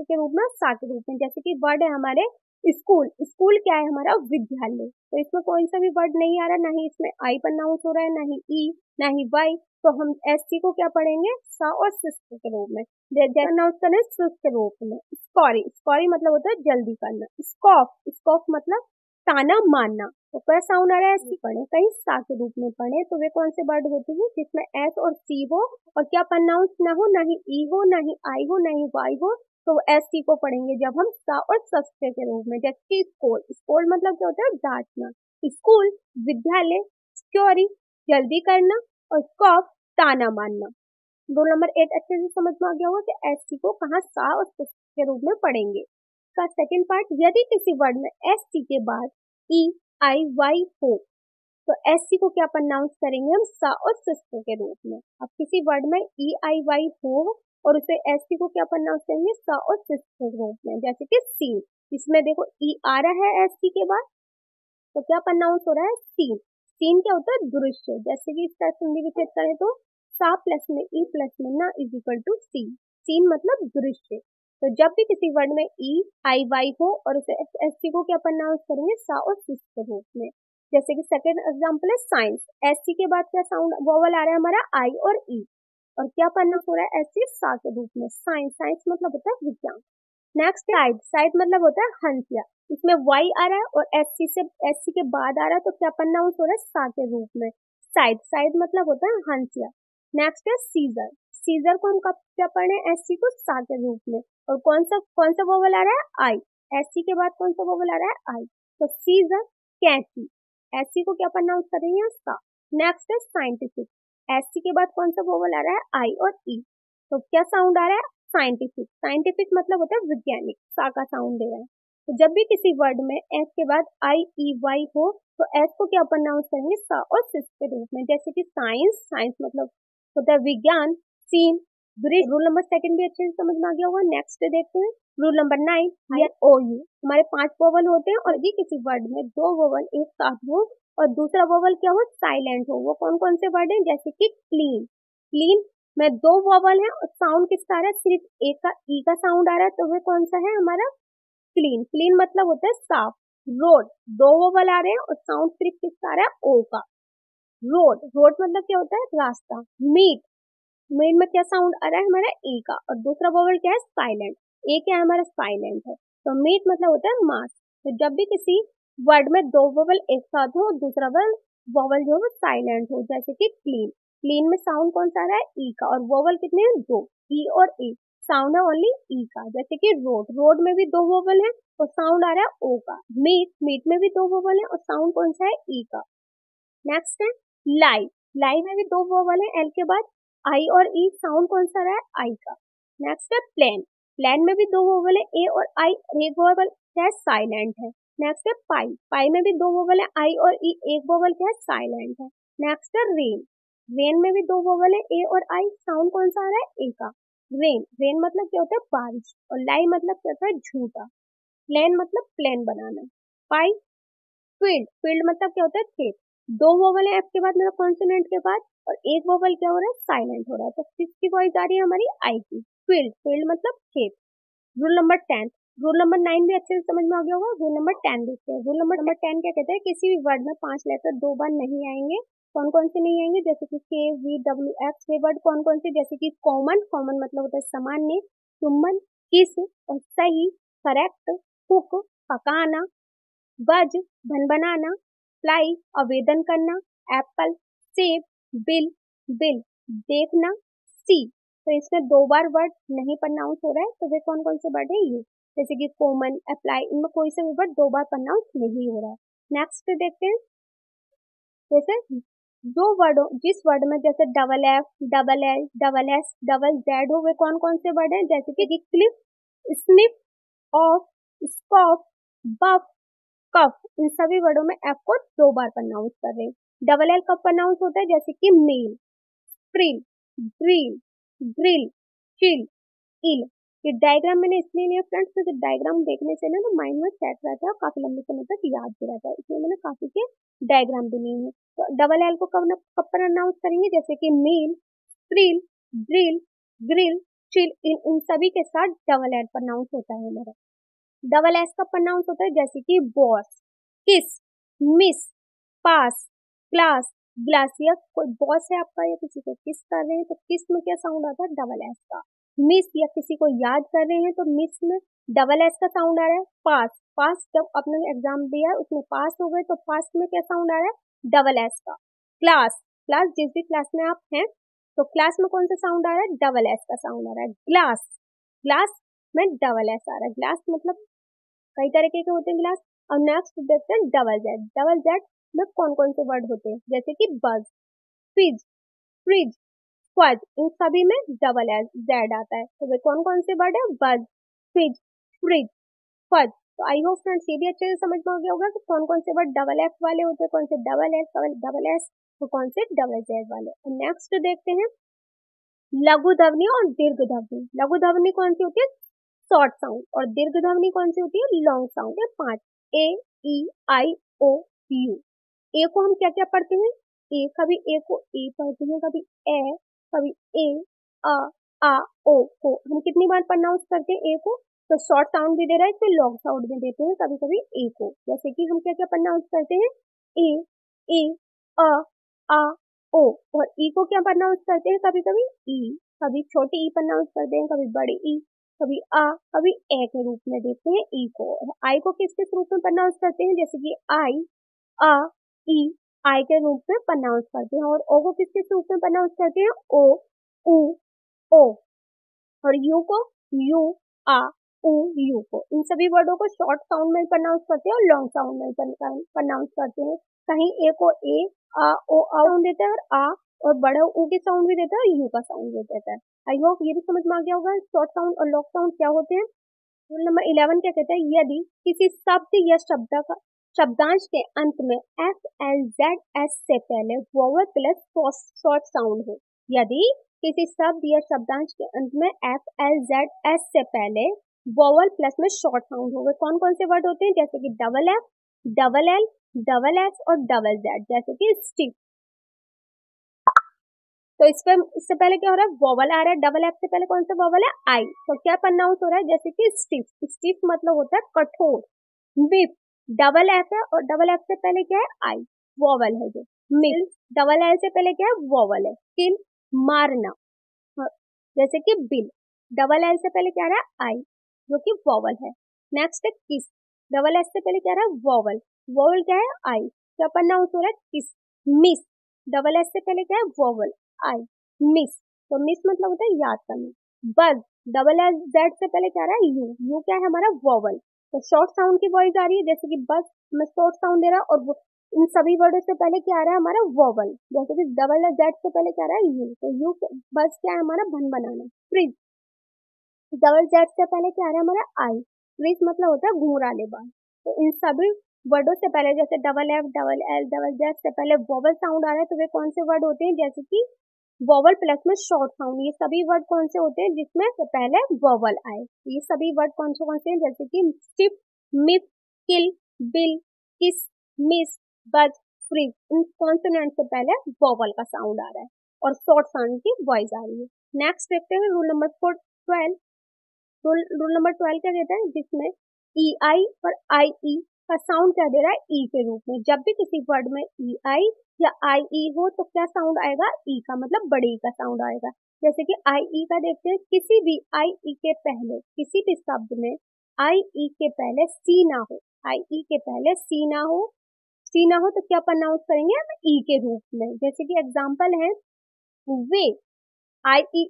के रूप में, सा के रूप में। जैसे कि वर्ड है हमारे स्कूल, स्कूल क्या है हमारा, विद्यालय, तो इसमें कोई सा भी वर्ड नहीं आ रहा, ना ही इसमें आई प्रोनाउंस हो रहा है, ना ही ई, ना ही वाई, तो हम एस सी को क्या पढ़ेंगे, सा और सिस्क के रूप में, प्रोनाउंस करें सिस्क के रूप में। स्कॉरी, स्कॉरी मतलब होता है जल्दी करना। स्कॉफ, स्कॉफ मतलब ताना मारना, तो क्या साउंड आ रहा है, ऐसे पढ़े, कहीं सा के रूप में पढ़े, तो वे कौन से वर्ड होते हैं जिसमें एस और सी हो और क्या प्रोनाउंस ना हो, ना ही ई हो, ना ही आई हो, ना ही वाई हो, तो एस सी को पढ़ेंगे जब हम सा और सस्ते के रूप में। जैसे कि स्कूल, स्कूल मतलब क्या होता है, डांटना। स्कूल विद्यालय, स्क्योरी जल्दी करना, और स्कॉफ ताना मारना। रूल नंबर 8 अच्छे से समझ में आ गया होगा कि एस सी को कहाँ सा और सस्ते के रूप में पढ़ेंगे। का सेकंड पार्ट, यदि किसी वर्ड में एस सी के बाद ई आई वाई हो, तो एस सी को क्या प्रोनाउंस करेंगे हम, सा और सिस्को के रूप में। अब किसी वर्ड में ई आई वाई हो और उसे एस सी को क्या प्रोनाउंस करेंगे, सा और सिस्को के रूप में। जैसे कि सीन, इसमें देखो ई आ रहा है एस सी के बाद, तो क्या प्रोनाउंस हो रहा है, सीन। सीन क्या होता है, दृश्य, जैसे कि इसका संधि विच्छेद करें तो सा प्लस में ई प्लस में ना is equal to see, scene मतलब दृश्य। तो जब भी किसी वर्ड में ई आई वाई हो और उसे एस सी को क्या प्रोनाउंस करेंगे, सा और सिस के रूप में। जैसे कि सेकंड एग्जांपल है साइंस, एस सी के बाद क्या साउंड वोवल आ रहा है हमारा, आई और ई, और क्या प्रोनाउंस हो रहा है, एस सी, सा के रूप में, साइंस। साइंस मतलब होता है विज्ञान। नेक्स्ट साइड, साइड मतलब होता है हंसिया, इसमें वाई आ रहा है और एस सी के बाद आ रहा है, तो क्या प्रोनाउंस हो रहा है, सा के रूप में, साइड। साइड मतलब होता है हंसिया। नेक्स्ट है सीजर, सीजर को हम कब क्या पढ़ रहे हैं, एस सी को सा के रूप में, और कौन सा वोवल आ रहा है, आई, एस सी के बाद कौन सा वोवल आ रहा है, आई, तो सीजर कैंची, एस सी को क्या प्रोनाउंस करेंगे, सा। नेक्स्ट है साइंटिफिक, एस सी के बाद कौन सा वोवल आ रहा है, आई और ई, तो क्या साउंड आ रहा है, साइंटिफिक। साइंटिफिक मतलब होता है वैज्ञानिक, सा का साउंड दे रहा है। तो जब भी किसी वर्ड में एस के बाद आई ई वाई हो, तो एस को क्या प्रोनाउंस करेंगे, सा और सिस के रूप में। जैसे कि साइंस, साइंस मतलब होता है विज्ञान, सीन, ग्रीड। रूल नंबर 2 भी अच्छे से समझ में आ गया होगा। नेक्स्ट देखते हैं रूल नंबर 9, ओ यू। हमारे 5 वोवल होते हैं और यदि किसी वर्ड में 2 वोवल एक साथ हो और दूसरा वोवल क्या हो, साइलेंट हो, वो कौन कौन से वर्ड हैं, जैसे कि क्लीन। क्लीन में 2 वोवल है और साउंड किसका आ रहा है, सिर्फ एक का ई का साउंड आ रहा है, तो वो कौन सा है हमारा, क्लीन। क्लीन मतलब होता है साफ। रोड, 2 वोवल आ रहे हैं और साउंड सिर्फ किसका आ रहा है, ओ का। रोड, रोड मतलब क्या होता है, रास्ता। मीट, मीट में क्या साउंड आ रहा है हमारा, ई का, और दूसरा वोवल क्या है, साइलेंट। ए क्या है हमारा, साइलेंट है। तो मीट मतलब होता है मांस। तो जब भी किसी वर्ड में 2 वोवल एक साथ हो और दूसरा वोवल जो है साइलेंट हो, जैसे कि क्लीन। क्लीन में साउंड कौन सा आ रहा है, ई का, और वोवल कितने हैं, 2, ई और ए। साउंड है ओनली ई का। जैसे कि रोड, रोड में भी 2 वोवल है और साउंड आ रहा है ओ का। मीट, मीट में भी 2 वोवल है और साउंड कौन सा है, ई का। नेक्स्ट है लाई, लाई में भी 2 वोवल है एल के बाद, आई और ई, साउंड कौन सा रहा है, आई का। नेक्स्ट है प्लेन, प्लेन में भी 2 वोवल है ए और आई, एक वोवल क्या है, साइलेंट है। नेक्स्ट है पाई, पाई में भी 2 वोवल है आई और ई, एक वोवल क्या है, साइलेंट है। नेक्स्ट है रेन, रेन में भी 2 वोवल है ए और आई, साउंड कौन सा आ रहा है, ए का। रेन, रेन मतलब क्या होता है, बारिश, और लाई मतलब क्या होता है, झूठा। प्लेन मतलब प्लेन बनाना। पाई, फील्ड, फील्ड मतलब क्या होता है, खेत। 2 वोवल है एफ के बाद, मतलब कॉन्सोनेंट के बाद, और एक वोवल क्या हो रहा है, साइलेंट हो रहा है, तो किसकी वॉइस आ रही है हमारी, आई की। फील्ड, फील्ड मतलब खेत। रूल नंबर 10, रूल नंबर 9 भी अच्छे से समझ में आ गया होगा। रूल नंबर 10 देखते हैं। रूल नंबर 10 क्या कहता है, किसी भी वर्ड में 5 लेटर 2 बार नहीं आएंगे। कौन कौन से नहीं आएंगे, जैसे कि के, वी, डब्ल्यू, एक्स। ये वर्ड कौन कौन से, जैसे कि कॉमन, कॉमन मतलब होता है सामान्य, सुमन, किस और सही, करेक्ट, कुक, पकाना, बज, बनबनाना, फ्लाई, आवेदन करना, एप्पल, सेब, बिल, बिल, देखना, सी। तो इसमें 2 बार वर्ड नहीं प्रोनाउंस हो रहा है, तो वे कौन कौन से वर्ड है, ये जैसे कि कॉमन, अप्लाई, इनमें कोई से भी वर्ड 2 बार प्रोनाउंस नहीं हो रहा है। नेक्स्ट देखते हैं, जैसे जो वर्ड हो, जिस वर्ड में जैसे double F, double L, double S, double Z हो, वे कौन कौन से वर्ड है, जैसे कि क्लिप, स्निप, ऑफ, स्कॉफ, बफ, कफ। इन सभी वर्डों में एफ को 2 बार प्रोनाउंस कर रहे हैं। डबल एल कब प्रोनाउंस होता है, जैसे कि mail, prill, drill, grill, chill, ill. ये डायग्राम मैंने इसलिए लिया फ्रेंड्स, क्योंकि डायग्राम देखने से ना माइंड में सेट रहता है और काफी लंबे समय तक याद भी रहता है, इसलिए मैंने काफी के डायग्राम भी लिए हैं। तो डबल एल को कब प्रोनाउंस करेंगे, जैसे कि mail, prill, drill, grill, chill, इन सभी के साथ डबल एल प्रोनाउंस होता है हमारा। डबल एस का प्रोनाउंस होता है, जैसे कि बॉस, किस, मिस, पास, क्लास, ग्लास। या कोई बॉस है आपका या किसी को किस कर रहे हैं तो किस में क्या साउंड आता है, डबल एस का। मिस या किसी को याद कर रहे हैं तो मिस में डबल एस का साउंड आ रहा है। पास, पास जब आपने एग्जाम दिया है उसमें पास हो गए तो पास में क्या साउंड आ रहा है, डबल एस का। क्लास, क्लास जिस भी क्लास में आप हैं तो क्लास में कौन सा साउंड आ रहा है, डबल एस का साउंड आ रहा है। ग्लास, ग्लास में डबल एस आ रहा है। ग्लास मतलब कई तरीके के होते हैं गिलास। और नेक्स्ट देखते हैं डबल जेड, डबल जेड में कौन कौन से वर्ड होते हैं, जैसे कि बज, फिज, फ्रिज, फज। इन सभी में डबल जेड आता है, तो वे कौन कौन से वर्ड है, बज, फिज, फ्रिज, फज। तो आई होप फ्रेंड्स ये भी अच्छे से समझ में आ गया होगा कि कौन कौन से वर्ड डबल एफ वाले होते हैं, कौन से डबल एस, डबल एस, तो कौन से डबल जेड वाले। नेक्स्ट देखते हैं लघु ध्वनि और दीर्घ ध्वनि। लघु ध्वनि कौन सी होती है, शॉर्ट साउंड, और दीर्घ ध्वनि कौन सी होती है, लॉन्ग साउंड। है 5, ए, ई, आई, ओ, यू। ए को हम क्या क्या पढ़ते हैं, ए, कभी ए को ए पढ़ते हैं, कभी ए, कभी ए, आ, ओ को हम कितनी बार प्रोनाउंस करते हैं ए को, तो शॉर्ट साउंड भी दे रहा है, इसमें लॉन्ग साउंड भी देते हैं कभी कभी ए को। जैसे कि हम क्या क्या प्रोनाउंस करते हैं, ए, अ, आ, ओ। और ई को क्या प्रोनाउंस करते हैं, कभी कभी ई, कभी छोटी ई प्रोनाउंस करते हैं, कभी बड़ी ई, कभी आ, कभी ए के रूप में देखते हैं ई को। आई को किस किस रूप में प्रोनाउंस करते हैं, जैसे कि आई, आ, ई, आई के रूप में प्रोनाउंस करते हैं। और ओ को किस किस रूप में प्रोनाउंस करते हैं, ओ, उ, ओ। और यू को यू, आ, उ, यू को। इन सभी वर्डों को शॉर्ट साउंड में प्रोनाउंस करते हैं और लॉन्ग साउंड में प्रोनाउंस करते हैं। कहीं ए को ए, आ, ओ, आ साउंड देता है, और आ और बड़ा ऊ के साउंड भी देता है, और यू का साउंड भी देता है। आई होप ये भी समझ में आ गया होगा शॉर्ट साउंड और लॉन्ग साउंड क्या होते हैं। रूल नंबर 11 क्या कहता है, यदि किसी शब्द या शब्दांश के अंत में एफ, एल, जेड, एस से पहले वोवल प्लस शॉर्ट साउंड हो, यदि किसी शब्द या शब्दांश के अंत में एफ एल जेड एस से पहले वोवल प्लस में शॉर्ट साउंड हो गए। कौन कौन से वर्ड होते हैं? जैसे कि double F, double L, double S और डबल जेड, जैसे कि स्टिफ। तो इससे पहले क्या हो रहा है? वोवल आ रहा है। डबल एफ से पहले कौन सा वोवल है? आई। तो क्या प्रोनाउंस हो रहा है? जैसे कि स्टिफ। स्टिफ मतलब होता है कठोर। मिफ, डबल एफ है और डबल एफ से पहले क्या है? आई, वोवल है जो। मिल, डबल एल से पहले क्या है? वोवल है। किल, मारना, जैसे कि बिल, डबल एल से पहले क्या आ रहा है? आई, जो कि वोवल है। नेक्स्ट है किस, डबल एस से पहले क्या आ रहा है? वोवल, वोवल क्या है? आई, क्या प्रोनाउंस हो रहा है? किस। मिस, डबल एस से पहले क्या है? वोवल, आई, मिस, तो मिस मतलब होता है याद करना। बज, डबल एस जेड से पहले क्या आ रहा है? यू, यू क्या है हमारा? वोवल। तो शॉर्ट साउंड की वॉइस आ रही है, जैसे कि बस में शॉर्ट साउंड दे रहा है और इन सभी वर्डों से पहले क्या आ रहा है हमारा? वोवल। जैसे कि डबल जेड से पहले क्या आ रहा है? यू, तो यू बस क्या है हमारा? भन बनाना। फ्रिज, डबल जेड से पहले क्या आ रहा है हमारा? आई, फ्रिज मतलब होता है घुंघराले बाल। तो इन सभी वर्डों से पहले जैसे double F, double L, double Z से पहले वोवल साउंड आ रहा है, तो वे कौन से वर्ड होते हैं? जैसे कि वोवल प्लस में शॉर्ट साउंड। ये सभी वर्ड कौन से होते हैं जिसमें से पहले वोवल आए? ये सभी वर्ड कौन से हैं? जैसे कि स्टिफ, मिफ, किल, बिल, किस, मिस, बज, फ्रीज, इन कॉन्सोनेंट से पहले वोवल का साउंड आ रहा है और शॉर्ट साउंड की वॉइस आ रही है। नेक्स्ट देखते हैं रूल नंबर 12। रूल नंबर 12 क्या कहता है? जिसमें ई आई और आई ई का साउंड क्या दे रहा है? ई के रूप में। जब भी किसी वर्ड में ई आई या आई ई हो तो क्या साउंड आएगा? ई का, मतलब बड़े ई का साउंड आएगा। जैसे कि आई ई का देखते हैं, किसी भी आई ई के पहले, किसी भी शब्द में आई ई के पहले सी ना हो, आई ई के पहले सी ना हो, सी ना हो तो क्या प्रोनाउंस करेंगे हम? ई के रूप में। जैसे कि एग्जाम्पल है वे, आई ई,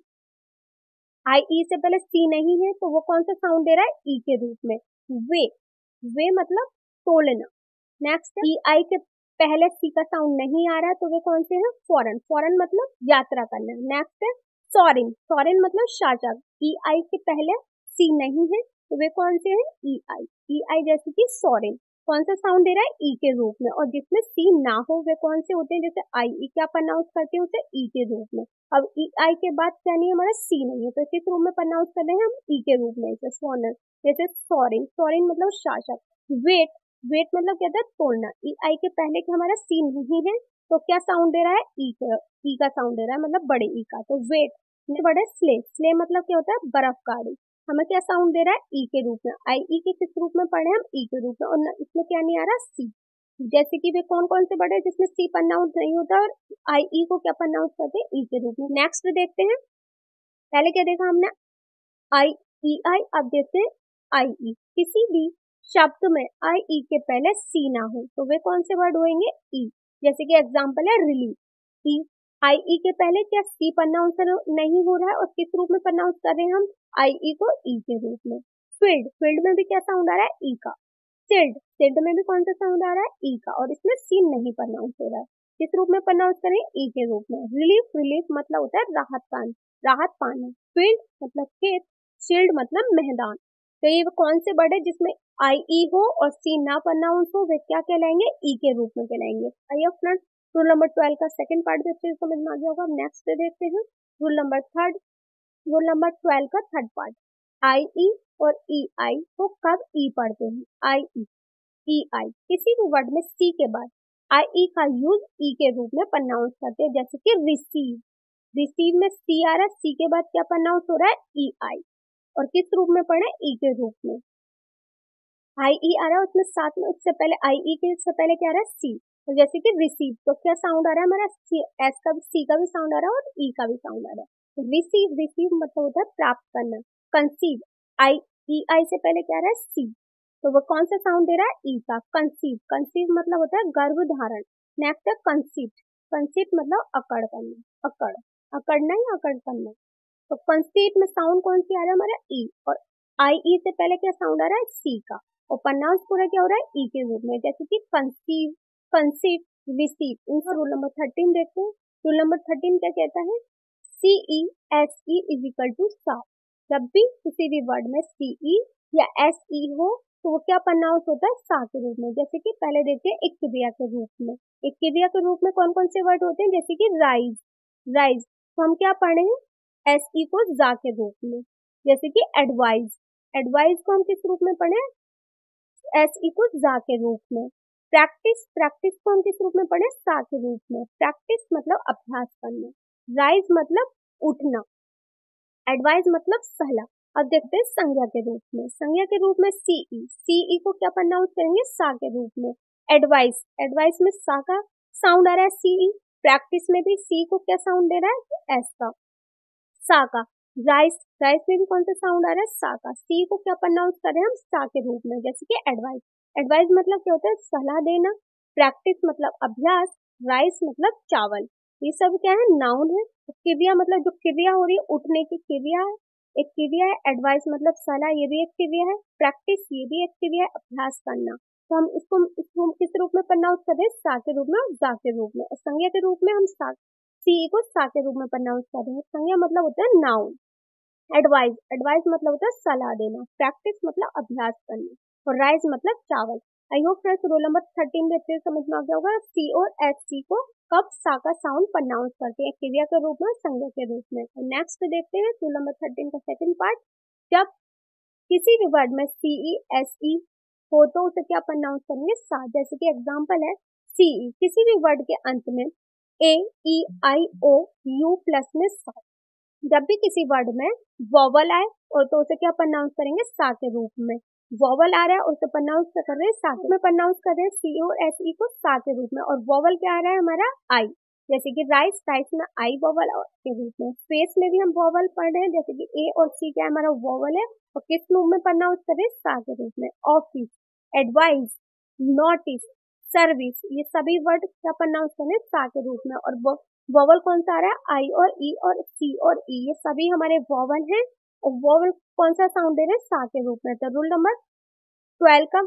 आई ई से पहले सी नहीं है तो वो कौन सा साउंड दे रहा है? ई के रूप में। वे, वे मतलब तोलना। नेक्स्ट ई आई के पहले सी का साउंड नहीं आ रहा है तो वे कौन से हैं? फॉरेन, फॉरेन मतलब यात्रा करना। नेक्स्ट है सॉरिन, सॉरिन मतलब शासक। ई आई के पहले सी नहीं है तो वे कौन से हैं? ई आई, ई आई जैसे कि सॉरिन। कौन सा साउंड दे रहा है? ई के रूप में। और जिसमें सी ना हो वे कौन से होते हैं? जैसे आई ई क्या प्रोनाउंस करते हैं उसे? ई के रूप में। अब ई आई के बाद क्या नहीं है हमारा? सी नहीं है तो किस रूप में प्रोनाउंस कर रहे हैं हम? ई के रूप में। जैसे सोनर, जैसे सॉरिन, सॉरिन मतलब शासक। वेट, वेट मतलब क्या था? तोड़ना। ई आई के पहले के हमारा सी नहीं है तो क्या साउंड दे रहा है? ई का साउंड दे रहा है, मतलब बड़े ई का। तो वेट बड़े। स्ले, स्ले मतलब क्या होता है? बर्फ गाड़ी। हमें क्या साउंड दे रहा है? ई के रूप में। आई ई के किस रूप में पढ़े हम? ई के रूप में। और इसमें क्या नहीं आ रहा? सी। जैसे कि वे कौन कौन से वर्ड है जिसमें सी प्रोनाउंस नहीं होता और आई ई को क्या प्रोनाउंस करते हैं? ई के रूप में। नेक्स्ट देखते हैं, पहले क्या देखा हमने? आई ई आई, अब देखते हैं आई ई। किसी भी शब्द में आई ई के पहले सी ना हो तो वे कौन से वर्ड होंगे? ई। जैसे कि एग्जांपल है रिलीफ, ई, आई ई के पहले क्या सी प्रोनाउंस नहीं हो रहा है और किस रूप में प्रोनाउंस कर रहे हैं हम? आई ई को ई के रूप में। फील्ड, फील्ड में भी क्या साउंड आ रहा है? ई का। सिल्ड, सिल्ड में भी कौन सा साउंड आ रहा है? ई का। और इसमें सी नहीं प्रोनाउंस हो रहा है। किस रूप में प्रोनाउंस करें? ई के रूप में। रिलीफ, रिलीफ मतलब होता है राहत पाना, राहत पाना। फील्ड मतलब खेत, शील्ड मतलब मैदान। तो ये कौन से वर्ड है जिसमें आई ई हो और सी ना प्रोनाउंस हो? वे क्या कहलाएंगे? ई के रूप में कहलाएंगे। आइए फ्रेंड्स, रूल नंबर 12 का सेकंड पार्ट भी अच्छे से समझ में आ गया होगा। नेक्स्ट देखते हैं रूल नंबर 3। रूल नंबर 12 का थर्ड पार्ट, आई ई और ई आई को कब ई पढ़ते हैं? आई ई, ई आई। किसी भी वर्ड में सी के बाद आई ई का यूज ई के रूप में प्रोनाउंस करते हैं। जैसे कि रिसीव, रिसीव में सी आ रहा है, सी के बाद क्या प्रोनाउंस हो रहा है? ई आई। और किस रूप में पढ़े? ई के रूप में। आई ई आ रहा है उसमें साथ में, उससे पहले आई ई के से पहले क्या आ रहा है? सी। तो जैसे कि रिसीव, तो क्या साउंड आ रहा है हमारा? एस का भी, सी का भी साउंड आ रहा है और ई का भी साउंड आ रहा है। रिसीव, रिसीव मतलब होता है प्राप्त करना। कंसीव, आई ई आई से पहले क्या आ रहा है? सी। तो वो कौन सा साउंड दे रहा है? ई का। कंसीव, कंसीव मतलब होता है गर्भ धारण। नेक्स्ट है कंसीप्ट, कंसीप्ट मतलब अकड़ करना, अकड़, अकड़ना या अकड़ करना। तो कंसीप्ट में साउंड कौन सी आ रहा है हमारा? ई। और आई ई से पहले क्या साउंड आ रहा है? सी का। और प्रोनाउंस पूरा क्या हो रहा है? ई के रूप में। जैसे कि कंसीव, कंसीव, रिसीव। इनका रूल नंबर 13 देखते हैं। रूल नंबर 13 क्या कहता है? C E S E is equal to सा। जब भी किसी भी वर्ड में सी ई या एस ई हो तो वो क्या प्रोनाउंस होता है? सा के रूप में। जैसे कि पहले देखते हैं एक क्रिया के रूप में। एक क्रिया के रूप में कौन कौन से वर्ड होते हैं? जैसे कि राइज, राइज, तो हम क्या पढ़ेंगे, एस ई को जा के रूप में, जैसे कि एडवाइज, एडवाइज को हम किस रूप में पढ़े, एस ई को जा के रूप में। प्रैक्टिस, प्रैक्टिस को हम किस रूप में पढ़े, सा के रूप में। प्रैक्टिस मतलब अभ्यास करना। राइज मतलब उठना। एडवाइज मतलब सलाह। अब देखते हैं संज्ञा के रूप में। संज्ञा के रूप में सीई, सीई को क्या प्रोनाउंस करेंगे, सा के रूप में। एडवाइस, एडवाइस में सा का साउंड आ रहा है सीई। प्रैक्टिस में भी सी को क्या साउंड दे रहा है, एस का, सा का। राइस, राइस में भी कौन सा साउंड आ रहा है, सा का। सी को क्या प्रोनाउंस कर रहे हैं हम, सा के रूप में, जैसे कि एडवाइस। एडवाइस मतलब क्या होता है, सलाह देना। प्रैक्टिस मतलब अभ्यास। राइस मतलब चावल। ये सब क्या है, नाउन है। क्रिया मतलब जो क्रिया हो रही है, उठने की क्रिया है, एक क्रिया है। एडवाइस मतलब सलाह, ये भी एक क्रिया है। प्रैक्टिस, ये भी एक क्रिया है, अभ्यास करना। तो हम इसको किस रूप में प्रोनाउंस कर रहे हैं, सा के रूप में और जा के रूप में। और संज्ञा के रूप में हम सा, सी को सा के रूप में प्रोनाउंस कर रहे हैं। संज्ञा मतलब होता है नाउन। एडवाइस, एडवाइस मतलब होता है सलाह देना। प्रैक्टिस मतलब अभ्यास करना। और राइस मतलब चावल। I hope friends roll number 13 में अच्छे से समझ में आ गया होगा सी और एस सी को कब सा का साउंड प्रोनाउंस करते हैं, क्रिया के रूप में, संज्ञा के रूप में। तो नेक्स्ट देखते हैं रोल नंबर 13 का सेकंड पार्ट। जब किसी भी वर्ड में सीई एस ई हो तो उसे क्या प्रोनाउंस करेंगे, सा। जैसे कि एग्जांपल है सीई, किसी भी वर्ड के अंत में ए ई आई ओ यू प्लस में सा। जब भी किसी वर्ड में वॉवल आए और तो उसे क्या प्रोनाउंस करेंगे, सा के रूप में। वॉवल आ रहा है और उसे प्रोनाउंस कर रहे हैं सा में, प्रोनाउंस कर रहे हैं सी और एस ई को सा के रूप में। और वॉवल क्या आ रहा है हमारा, आई, जैसे कि राइस, राइस में आई वॉवल के रूप में। फेस में भी हम वॉवल पढ़ रहे हैं, जैसे कि ए और सी क्या हमारा वॉवल है और किस रूप में प्रोनाउंस कर रहे हैं, सा के रूप में। ऑफिस, एडवाइस, नोटिस, सर्विस, ये सभी वर्ड क्या प्रोनाउंस कर रहे हैं, सा के रूप में। और वॉवल कौन सा आ रहा है, आई और ई और सी और ई, ये सभी हमारे वॉवल हैं। और वॉवल कौन सा साउंड दे रहे हैं, सा के रूप में। तो रूल नंबर 12 का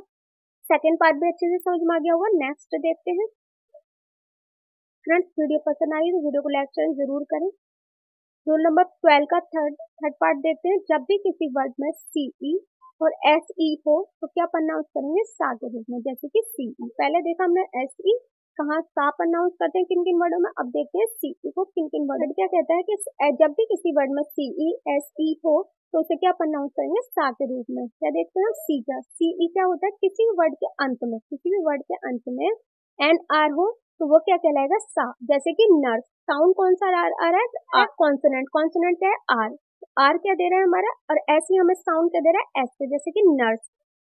सेकंड पार्ट भी अच्छे से समझ में आ गया होगा। नेक्स्ट देखते हैं फ्रेंड्स, वीडियो पसंद आई तो वीडियो को लाइक शेयर जरूर करें। रूल नंबर 12 का थर्ड पार्ट देखते हैं। जब भी किसी वर्ड में सीई और एस ई हो तो क्या प्रोनाउंस करेंगे, सा के रूप में, जैसे कि सीई। पहले देखा हमने एस ई, कहाँ सा प्रोनाउंस करते हैं किन किन वर्डों में। अब देखते हैं सीई को किन किन वर्ड। क्या कहता है कि जब भी किसी वर्ड में सीई एस ई हो तो उसे क्या प्रोनाउंस करेंगे, सा के रूप में। क्या देखते हैं, सी का, सीई क्या होता है, किसी भी वर्ड के अंत में, किसी भी वर्ड के अंत में एन आर हो तो वो क्या कहलाएगा, सा। जैसे कि नर्स, साउंड कौन सा आ रहा है, कॉन्सोनेंट, कॉन्सोनेंट क्या है, आर। आर क्या दे रहा है हमारा, और एस ही हमें साउंड क्या दे रहा है, एस से, जैसे कि नर्स।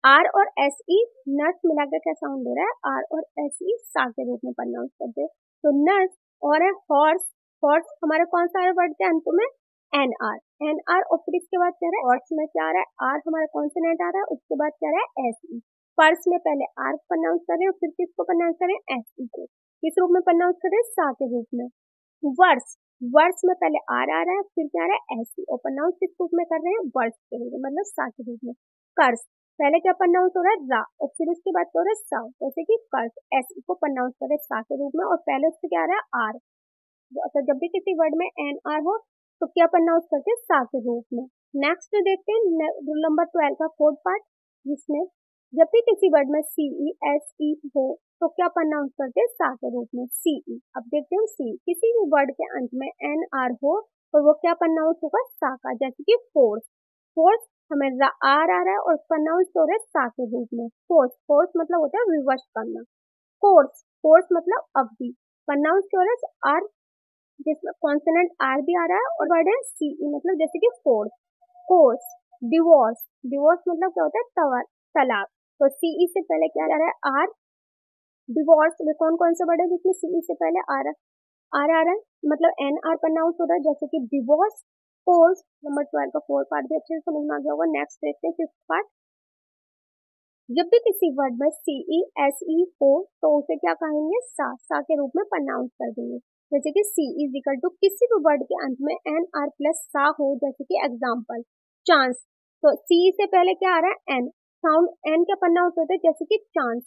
आर और एस ई, नर्स मिलाकर क्या साउंड दे रहा है, आर और एस ई सा के रूप में प्रोनाउंस करते हैं। तो नर्स और है हॉर्स, हॉर्स हमारा कौन सा है वर्ड के अंत में, एन आर, एन आर। और फिर इसके बाद क्या रहा है, हॉर्स में क्या आ रहा है, आर हमारा कॉन्सोनेंट आ रहा है, उसके बाद क्या रहा है, एस ई। पर्स में पहले आर प्रोनाउंस कर रहे हैं और फिर किसको प्रोनाउंस कर रहे हैं, एस ई को। किस रूप में प्रोनाउंस कर रहे हैं, सा के रूप में। वर्स, वर्स में पहले आर आ रहा है फिर क्या आ रहा है, एस। और प्रोनाउंस किस रूप में कर रहे हैं, वर्स के रूप में, मतलब सा के रूप में। कर्स, पहले क्या प्रोनाउंस हो रहा है, रा, और फिर उसके बाद क्या हो रहा है, सा, जैसे कि कर्स, एस को प्रोनाउंस कर रहे हैं सा के रूप में, और पहले उससे क्या आ रहा है, आर। तो जब भी किसी वर्ड में एन आर हो तो क्या प्रोनाउंस करते हैं, सा के रूप में। नेक्स्ट देखते हैं रूल नंबर 12 का फोर्थ पार्ट, जिसमें जब भी किसी वर्ड में सीई एस ई हो तो क्या प्रोनाउंस करते हैं, सा के रूप में, सीई। अब देखते हैं सी, किसी भी वर्ड के अंत में एन आर हो तो वो क्या प्रोनाउंस होगा, सा का। जैसे कि फोर्स, फोर्स हमें आर आ रहा है और प्रोनाउंस हो रहा है सा के रूप में, फोर्स। फोर्स मतलब होता है रिवर्स करना। कोर्स, कोर्स मतलब अवधि, प्रोनाउंस हो रहा है आर, जिसमें कॉन्सोनेंट आर भी आ रहा है, और वर्ड है सीई, मतलब जैसे कि फोर्स। कोर्स, डिवोर्स, डिवोर्स मतलब क्या होता है, तलाक। तो सीई से पहले क्या आ रहा है, आर। डिवोर्स में कौन कौन से वर्ड है जिसमें सीई से पहले आर आ रहा है, मतलब एन आर प्रोनाउंस हो रहा है, जैसे कि डिवोर्स। कोर्स नंबर 12 का फोर्थ पार्ट भी अच्छे से समझ में आ गया होगा। नेक्स्ट देखते हैं फिफ्थ पार्ट। जब भी किसी वर्ड में सीई एस ई हो तो उसे क्या कहेंगे, सा, सा के रूप में प्रोनाउंस कर देंगे। जैसे कि सी इज इक्वल टू, किसी भी वर्ड के अंत में एन आर प्लस सा हो, जैसे कि एग्जाम्पल चांस। तो सी से पहले क्या आ रहा है, एन, साउंड एन का प्रोनाउंस होता है, जैसे कि चांस।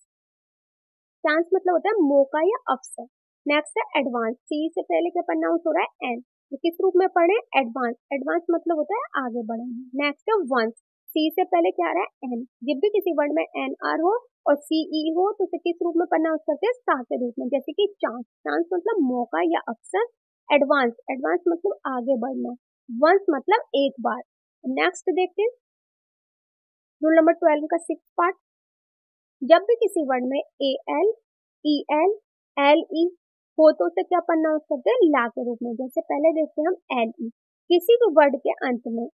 चांस मतलब होता है मौका या अवसर। नेक्स्ट है एडवांस, सी से पहले क्या प्रोनाउंस हो रहा है, एन। तो किस रूप में पढ़े, एडवांस, एडवांस मतलब होता है आगे बढ़ना। नेक्स्ट है वंस, सी से पहले क्या आ रहा है, एन। जब भी किसी वर्ड में एन आर हो और सीई हो तो उसे किस रूप में प्रोनाउंस करते हैं, सा के रूप में, जैसे कि चांस। चांस मतलब मौका या अवसर। एडवांस, एडवांस मतलब आगे बढ़ना, वंस मतलब एक बार। नेक्स्ट देखते हैं रूल नंबर 12 का 6 पार्ट। जब भी किसी वर्ड में ए एल, ई एल, एल ई हो तो उसे क्या प्रोनाउंस करते हैं? ला के रूप में। जैसे पहले देखते हैं हम एल ई। किसी भी वर्ड के अंत में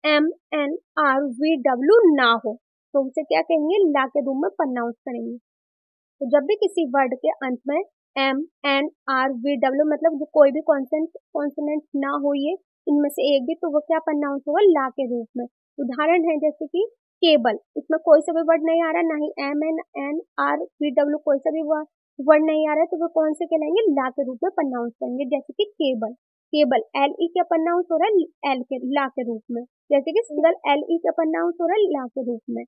M N R V W ना हो तो उसे क्या कहेंगे? ला के रूप में प्रोनाउंस करेंगे। तो जब भी किसी वर्ड के अंत में M N R V W मतलब जो कोई भी कॉन्सोनेंट ना हो, ये इनमें से एक भी, तो वो क्या प्रोनाउंस होगा? ला के रूप में। उदाहरण है जैसे कि केबल, इसमें कोई सा भी वर्ड नहीं आ रहा, ना ही M N N R V W कोई सा भी वर्ड नहीं आ रहा है, तो वो कौन से कहलाएंगे? ला के रूप में प्रोनाउंस करेंगे। जैसे कि केबल, केबल एल ई क्या प्रोनाउंस हो रहा है? एल के ला के रूप में। जैसे कि सिंगल एल ई क्या प्रोनाउंस हो रहा है? ला के रूप में।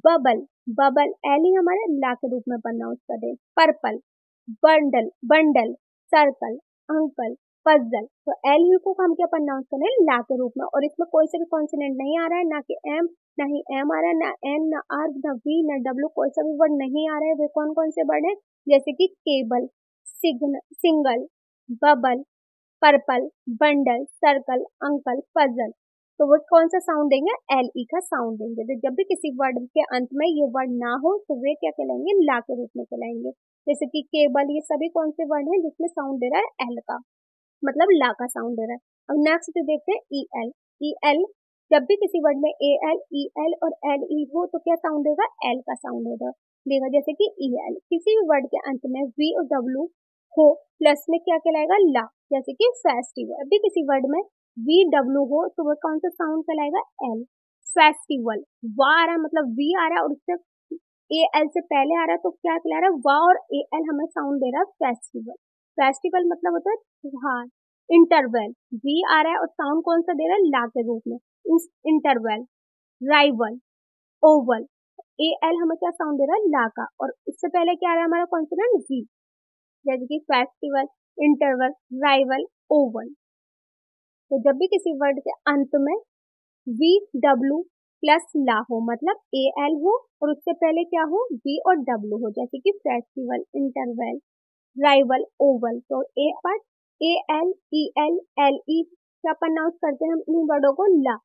बबल, बबल एल ही हमारे ला के रूप में प्रोनाउंस करें। Purple, bundle, bundle, circle, uncle, puzzle, तो एल ही को हम क्या प्रोनाउंस करें? ला के रूप में। और इसमें कोई से भी कॉन्सोनेंट नहीं आ रहा है, ना कि एम, ना ही एम आ रहा है, ना एन, ना आर, ना वी, ना डब्ल्यू, कोई सा भी वर्ड नहीं आ रहा है। वे कौन कौन से वर्ड है? जैसे कि cable, single, bubble, purple, bundle, circle, uncle, puzzle, तो वो कौन सा साउंड देंगे? एल ई का साउंड देंगे। तो जब भी किसी वर्ड के अंत में ये वर्ड ना हो तो वे क्या कहलाएंगे? ला के रूप में कहलाएंगे। जैसे कि केबल, ये सभी कौन से वर्ड हैं जिसमें साउंड दे रहा है एल का, मतलब ला का साउंड दे रहा है। अब नेक्स्ट देखते हैं ई एल। ई एल, जब भी किसी वर्ड में ए एल, ई एल और एल ई हो तो क्या साउंड देगा? एल का साउंड देगा। जैसे कि ई एल। किसी भी वर्ड के अंत में वी और डब्ल्यू हो प्लस में क्या कहलाएगा? ला। जैसे कि फेस्टिवल, अभी किसी वर्ड में वी डब्ल्यू हो तो वो कौन सा साउंड कहलाएगा? एल। फेस्टिवल, वा आ रहा है मतलब वी आ रहा है और उससे ए एल से पहले आ रहा है तो क्या कहला रहा है? वा और ए एल हमें साउंड दे रहा है फेस्टिवल। फेस्टिवल मतलब होता है त्योहार। इंटरवल, वी आ रहा है और साउंड कौन सा दे रहा है? ला के रूप में। Interval, rival, Oval, A L हमें क्या साउंड दे रहा है? ला का। और इससे पहले क्या आ रहा है हमारा कॉन्सोनेंट? वी। जैसे कि फेस्टिवल, इंटरवल, राइवल, ओवल। तो जब भी किसी वर्ड के अंत में वी डब्ल्यू प्लस ला हो मतलब ए एल हो और उससे पहले क्या हो? वी और डब्ल्यू हो। जैसे कि फेस्टिवल, इंटरवल, राइवल, ओवल, तो a part A L, E L, L E क्या प्रोनाउंस करते हैं हम इन वर्डों को? ला।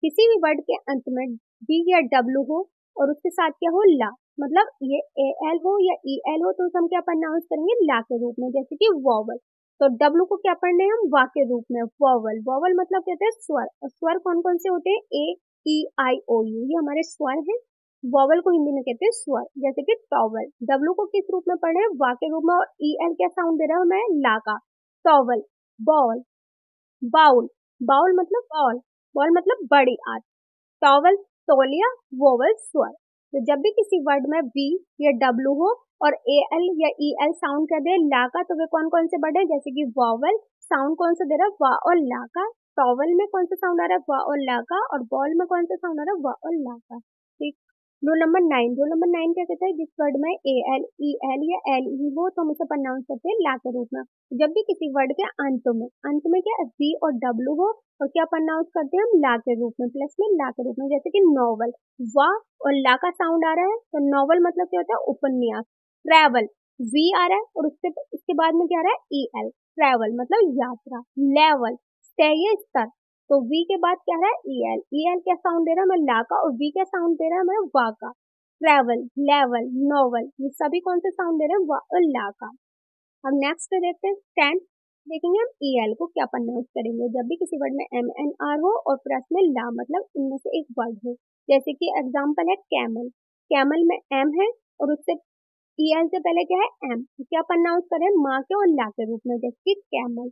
किसी भी वर्ड के अंत में वी या डब्ल्यू हो और उसके साथ क्या हो? ला, मतलब ये ए एल हो या ई एल हो तो हम क्या प्रोनाउंस करेंगे? ला के रूप में। जैसे कि वॉवल, तो डब्ल्यू को क्या पढ़ने हैं हम? वा के रूप में। वॉवल, वॉवल मतलब कहते हैं स्वर। और स्वर कौन कौन से होते हैं? ए ई आई ओ यू, ये हमारे स्वर हैं। वॉवल को हिंदी में कहते हैं स्वर। जैसे कि टॉवल, डब्ल्यू को किस रूप में पढ़े हैं? वा के रूप में। और ई एल क्या साउंड दे रहा है हमें? ला का। टॉवल, बॉल, बाउल, बाउल मतलब बॉल, बॉल मतलब बड़ी आंत। टॉवल, तौलिया, वोवल, स्वर। तो जब भी किसी वर्ड में वी या डब्ल्यू हो और ए एल या ई एल साउंड कर दे ला का तो वे कौन कौन से वर्ड है? जैसे कि वॉवल, साउंड कौन सा दे रहा है? वा और ला का। टॉवल में कौन सा साउंड आ रहा है? वा और ला का। और बॉल में कौन सा साउंड आ रहा है? वा और ला का। ठीक। रूल नंबर 9, रूल नंबर 9 क्या कहता है? जिस वर्ड में ए एल, ई एल या एल ई हो तो हम उसे प्रोनाउंस करते हैं ला के रूप में। जब भी किसी वर्ड के अंत में क्या वी और डब्ल्यू हो और क्या प्रोनाउंस करते हैं हम? ला के रूप में, प्लस में ला के रूप में। जैसे कि नॉवल, वा और ला का साउंड आ रहा है तो नॉवल मतलब क्या होता है? उपन्यास। ट्रैवल, वी आ रहा है और उसके बाद में क्या आ रहा है? E L. ट्रैवल मतलब यात्रा। लेवल, स्तरीय स्तर, तो वी के बाद क्या है? E L. ई एल क्या साउंड दे रहा है हमें? ला का। और वी क्या साउंड दे रहा है हमें? वा का। ट्रैवल, लेवल, नॉवल, ये सभी कौन से साउंड दे रहे हैं? वा और ला का। अब नेक्स्ट देखते हैं 10। देखेंगे हम ई एल को क्या प्रोनाउंस करेंगे। जब भी किसी वर्ड में एम एन आर हो और प्लस में ला मतलब इनमें से एक वर्ड हो। जैसे कि एग्जाम्पल है कैमल, कैमल में एम है और उससे ई एल से पहले क्या है? एम, तो क्या प्रोनाउंस करें? माँ के और ला के रूप में। जैसे कि कैमल।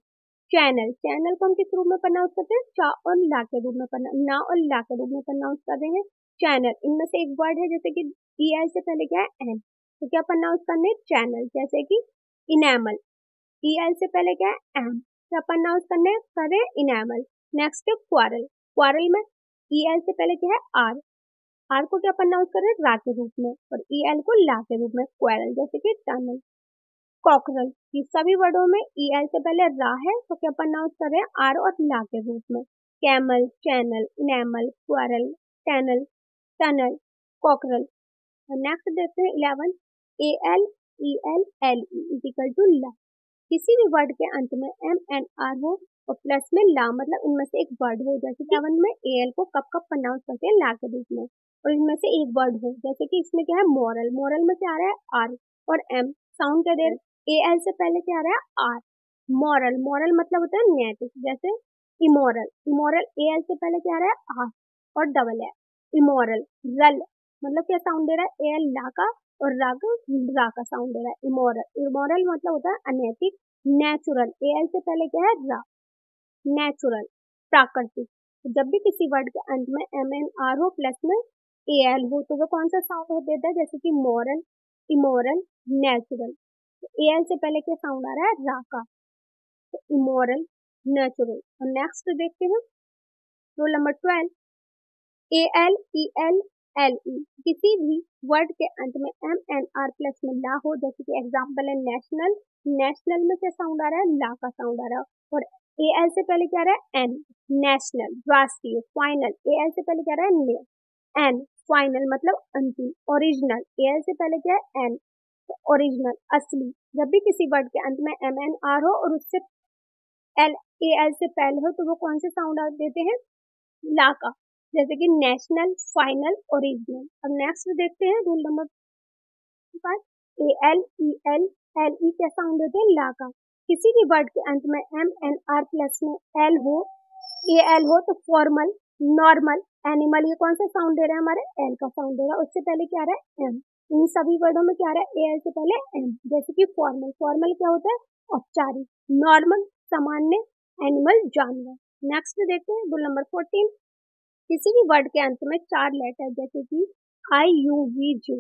चैनल, चैनल को हम किस रूप में प्रोनाउंस करते हैं? चा और ला के रूप में, ना और ला के रूप में प्रोनाउंस कर रहे हैं। चैनल, इनमें से एक वर्ड है जैसे कि ई एल से पहले क्या है? एम, तो क्या प्रोनाउंस करने? चैनल। जैसे कि इनेमल, ई एल से पहले क्या है? एम, क्या प्रोनाउंस करने? करें इनेमल। नेक्स्ट है क्वारल, क्वारल में ई एल से पहले क्या है? आर, आर को क्या प्रोनाउंस करें? रा के रूप में। और ई एल को ला के रूप में, क्वारल। जैसे कि टनल, कॉकरल, ये सभी वर्डों में ई एल से पहले रा है तो क्या प्रोनाउंस कर रहे हैं? आर और ला के रूप में। Camel, channel, enamel, quarrel, tunnel, tunnel, cockerel. Next देखते हैं 11। A L, E L, L E is equal to ला। किसी भी वर्ड के अंत में एम एन आर हो और प्लस में ला मतलब इनमें से एक वर्ड हो, जैसे कि अपन में एल को कब कब प्रोनाउंस करते हैं ला के रूप में, और इनमें से एक वर्ड हो, जैसे कि इसमें क्या है मॉरल, मॉरल में क्या आ रहा है आर और एम, साउंड क्या दे रहा है ए एल से पहले क्या आ रहा है आर, मॉरल, मॉरल मतलब होता है नैतिक, जैसे इमोरल, इमोरल ए एल से पहले क्या आ रहा है आर और डबल है इमोरल, रल मतलब क्या साउंड दे रहा है ए एल ला का और रा का साउंड दे रहा है इमोरल, इमोरल मतलब होता है अनैतिक, नेचुरल ए एल से पहले क्या है रा, नेचुरल प्राकृतिक, तो जब भी किसी वर्ड के अंत में एम एन आर हो प्लस में ए एल हो तो वो कौन सा साउंड देता है, जैसे कि मॉरल, इमोरल, नेचुरल, तो ए एल से पहले क्या साउंड आ रहा है रा का, तो इमोरल, नेचुरल। और नेक्स्ट देखते हैं रोल नंबर 12, ए एल ई एल एल ई, किसी भी वर्ड के अंत में एम एन आर प्लस में ला हो, जैसे कि एग्जाम्पल है नेशनल, नेशनल में क्या साउंड आ रहा है ला का साउंड आ रहा है, और ए एल से पहले क्या आ रहा है एन, नेशनल, राष्ट्रीय, फाइनल, ए एल से पहले क्या आ रहा है ने, एन, फाइनल मतलब अंतिम, ओरिजिनल, ए एल से पहले क्या है एन, तो ओरिजिनल, असली, जब भी किसी वर्ड के अंत में एम एन आर हो और उससे एल ए एल से पहले हो तो वो कौन से साउंड देते हैं ला का, जैसे कि नेशनल, फाइनल, ओरिजिनल। अब नेक्स्ट देखते हैं रूल नंबर 5, ए L E L L E क्या साउंड देते हैं ला का, किसी भी वर्ड के अंत में एम एन आर प्लस में एल हो, ए एल हो तो फॉर्मल, नॉर्मल, एनिमल, ये कौन सा साउंड दे रहा है हमारे एल का साउंड दे रहा है, उससे पहले क्या आ रहा है एम, इन सभी वर्डों में क्या आ रहा है ए एल से पहले एम, जैसे कि फॉर्मल, फॉर्मल क्या होता है औपचारिक, नॉर्मल सामान्य, एनिमल जानवर। नेक्स्ट देखते हैं रूल नंबर 14, किसी भी वर्ड के अंत में 4 लेटर जैसे कि I U V J,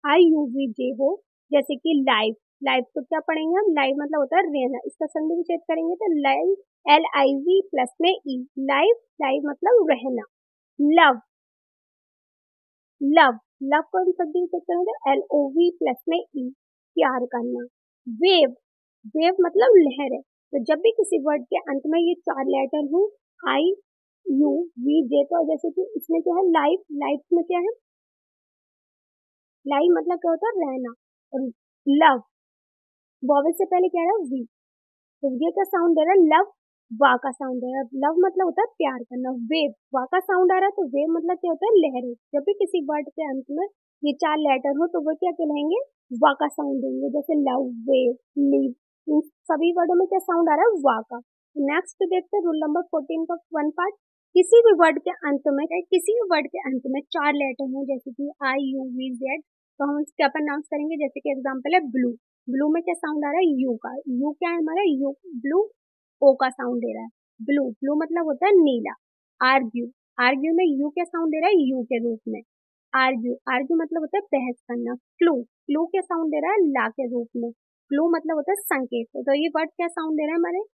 I U V J हो, जैसे कि लाइफ, लाइफ तो क्या पढ़ेंगे हम, लाइफ मतलब होता है रहना, इसका संधि विच्छेद करेंगे तो life L I V plus में ई, लाइफ, लाइफ मतलब रहना, लव, लव, लव को हम संधि विच्छेद करेंगे तो एल ओ वी प्लस में ई, प्यार करना, वेव, वेव मतलब लहर है, तो जब भी किसी वर्ड के अंत में ये 4 लेटर हो आई यू वी जे, तो जैसे कि इसमें क्या है लाइफ, लाइफ में क्या है लाइफ मतलब क्या होता है रहना, और लव, वॉवल से पहले क्या है वी, तो ये का साउंड दे रहा है लव, वा का साउंड दे रहा है, लव मतलब होता है प्यार करना, वेव, वा का साउंड आ रहा है तो वेव मतलब क्या होता है लहर, जब भी किसी वर्ड के अंत में ये 4 लेटर हो तो वो क्या कहलाएंगे वा का साउंड देंगे, जैसे लव, वेव, लीव, इन सभी वर्डों में क्या साउंड आ रहा है वा का। नेक्स्ट देखते हैं रूल नंबर 14 का 1 पार्ट, किसी भी वर्ड के अंत में 4 लेटर हो, जैसे कि आई यू वी जेड, तो हम क्या प्रोनाउंस करेंगे, जैसे कि एग्जांपल है ब्लू, ब्लू में क्या साउंड आ रहा है यू का, यू क्या है हमारा यू, ब्लू ओ का साउंड दे रहा है, ब्लू, ब्लू मतलब होता है नीला, आर्ग्यू, आर्ग्यू में यू क्या साउंड दे रहा है यू के रूप में, आर्ग्यू, आर्ग्यू मतलब होता है बहस करना, फ्लू, फ्लू क्या साउंड दे रहा है ला के रूप में, फ्लू मतलब होता है संकेत, तो ये वर्ड क्या साउंड दे रहे हैं हमारे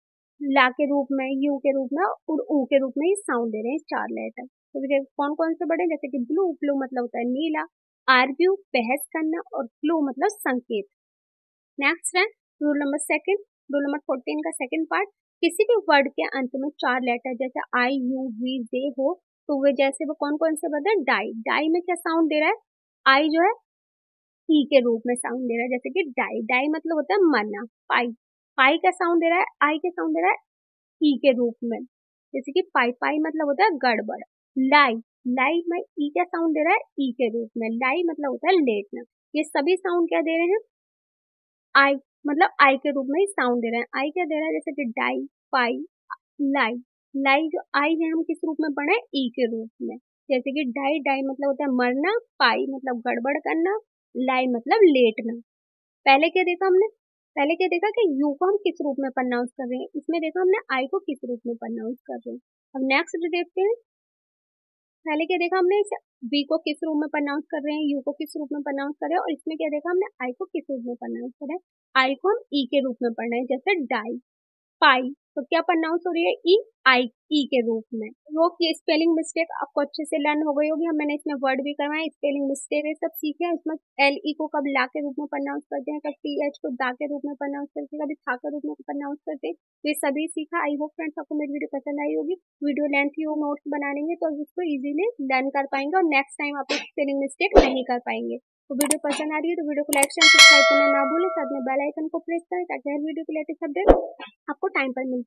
ला के रूप में, यू के रूप में और ऊ के रूप में ये साउंड दे रहे हैं 4 लेटर, तो ये कौन कौन से बड़े, जैसे कि ब्लू, ब्लू मतलब होता है नीला, आर्ग्यू बहस करना और फ्लू मतलब संकेत। नेक्स्ट है रूल नंबर 2, रूल नंबर 14 का सेकंड पार्ट, किसी भी वर्ड के अंत में 4 लेटर जैसे आई यू वी जे हो तो वे जैसे वो कौन कौन से वर्ड है डाई, डाई में क्या साउंड दे रहा है आई जो है ई के रूप में साउंड दे रहा है, जैसे कि डाई, डाई मतलब होता है मरना, पाई, पाई का साउंड दे रहा है आई के साउंड दे रहा है ई के रूप में, जैसे कि पाई, पाई मतलब होता है गड़बड़, लाई, लाई में ई का साउंड दे रहा है ई के रूप में, लाई मतलब होता है लेटना, ये सभी साउंड क्या दे रहे हैं आई, मतलब आई के रूप में ही साउंड दे रहे हैं, आई क्या दे रहा है जैसे कि डाई, पाई, लाई, लाई जो आई है हम किस रूप में पढ़े ई के रूप में, जैसे कि डाई, डाई मतलब होता है मरना, पाई मतलब गड़बड़ करना, लाई मतलब लेटना। पहले क्या देखा हमने, पहले क्या देखा कि यू को हम किस रूप में प्रोनाउंस कर रहे हैं, इसमें देखा हमने आई को किस रूप में प्रोनाउंस कर रहे हैं। अब नेक्स्ट देखते हैं, पहले क्या देखा हमने बी को किस रूप में प्रोनाउंस कर रहे हैं, यू को किस रूप में प्रोनाउंस कर रहे हैं, और इसमें क्या देखा हमने आई को किस रूप में प्रोनाउंस कर रहे हैं, आई को हम ई के रूप में पढ़ रहे हैं, जैसे डाई, पाई, तो क्या प्रोनाउंस हो रही है ई, आई ई के रूप में। वो की स्पेलिंग मिस्टेक आपको अच्छे से लर्न हो गई होगी, मैंने इसमें वर्ड भी करवाए, स्पेलिंग मिस्टेक ये सब सीखे, इसमें एल ई को कब ला के रूप में प्रोनाउंस करते हैं, कब टी एच को दा के रूप में प्रोनाउंस करते हैं, कभी था के रूप में प्रोनाउंस करते हैं, ये सभी सीखा। आई होप फ्रेंड्स आपको मेरी वीडियो पसंद आई होगी, वीडियो लेंथी हो नोट्स बना लेंगे तो इसको इजीली लर्न कर पाएंगे और नेक्स्ट टाइम आप स्पेलिंग मिस्टेक नहीं कर पाएंगे। तो वीडियो पसंद आ रही है तो वीडियो को लाइक शेयर सब्सक्राइब करना ना भूलें, साथ में बेल आइकन को प्रेस करें ताकि हर वीडियो की लेटेस्ट अपडेट आपको टाइम पर मिल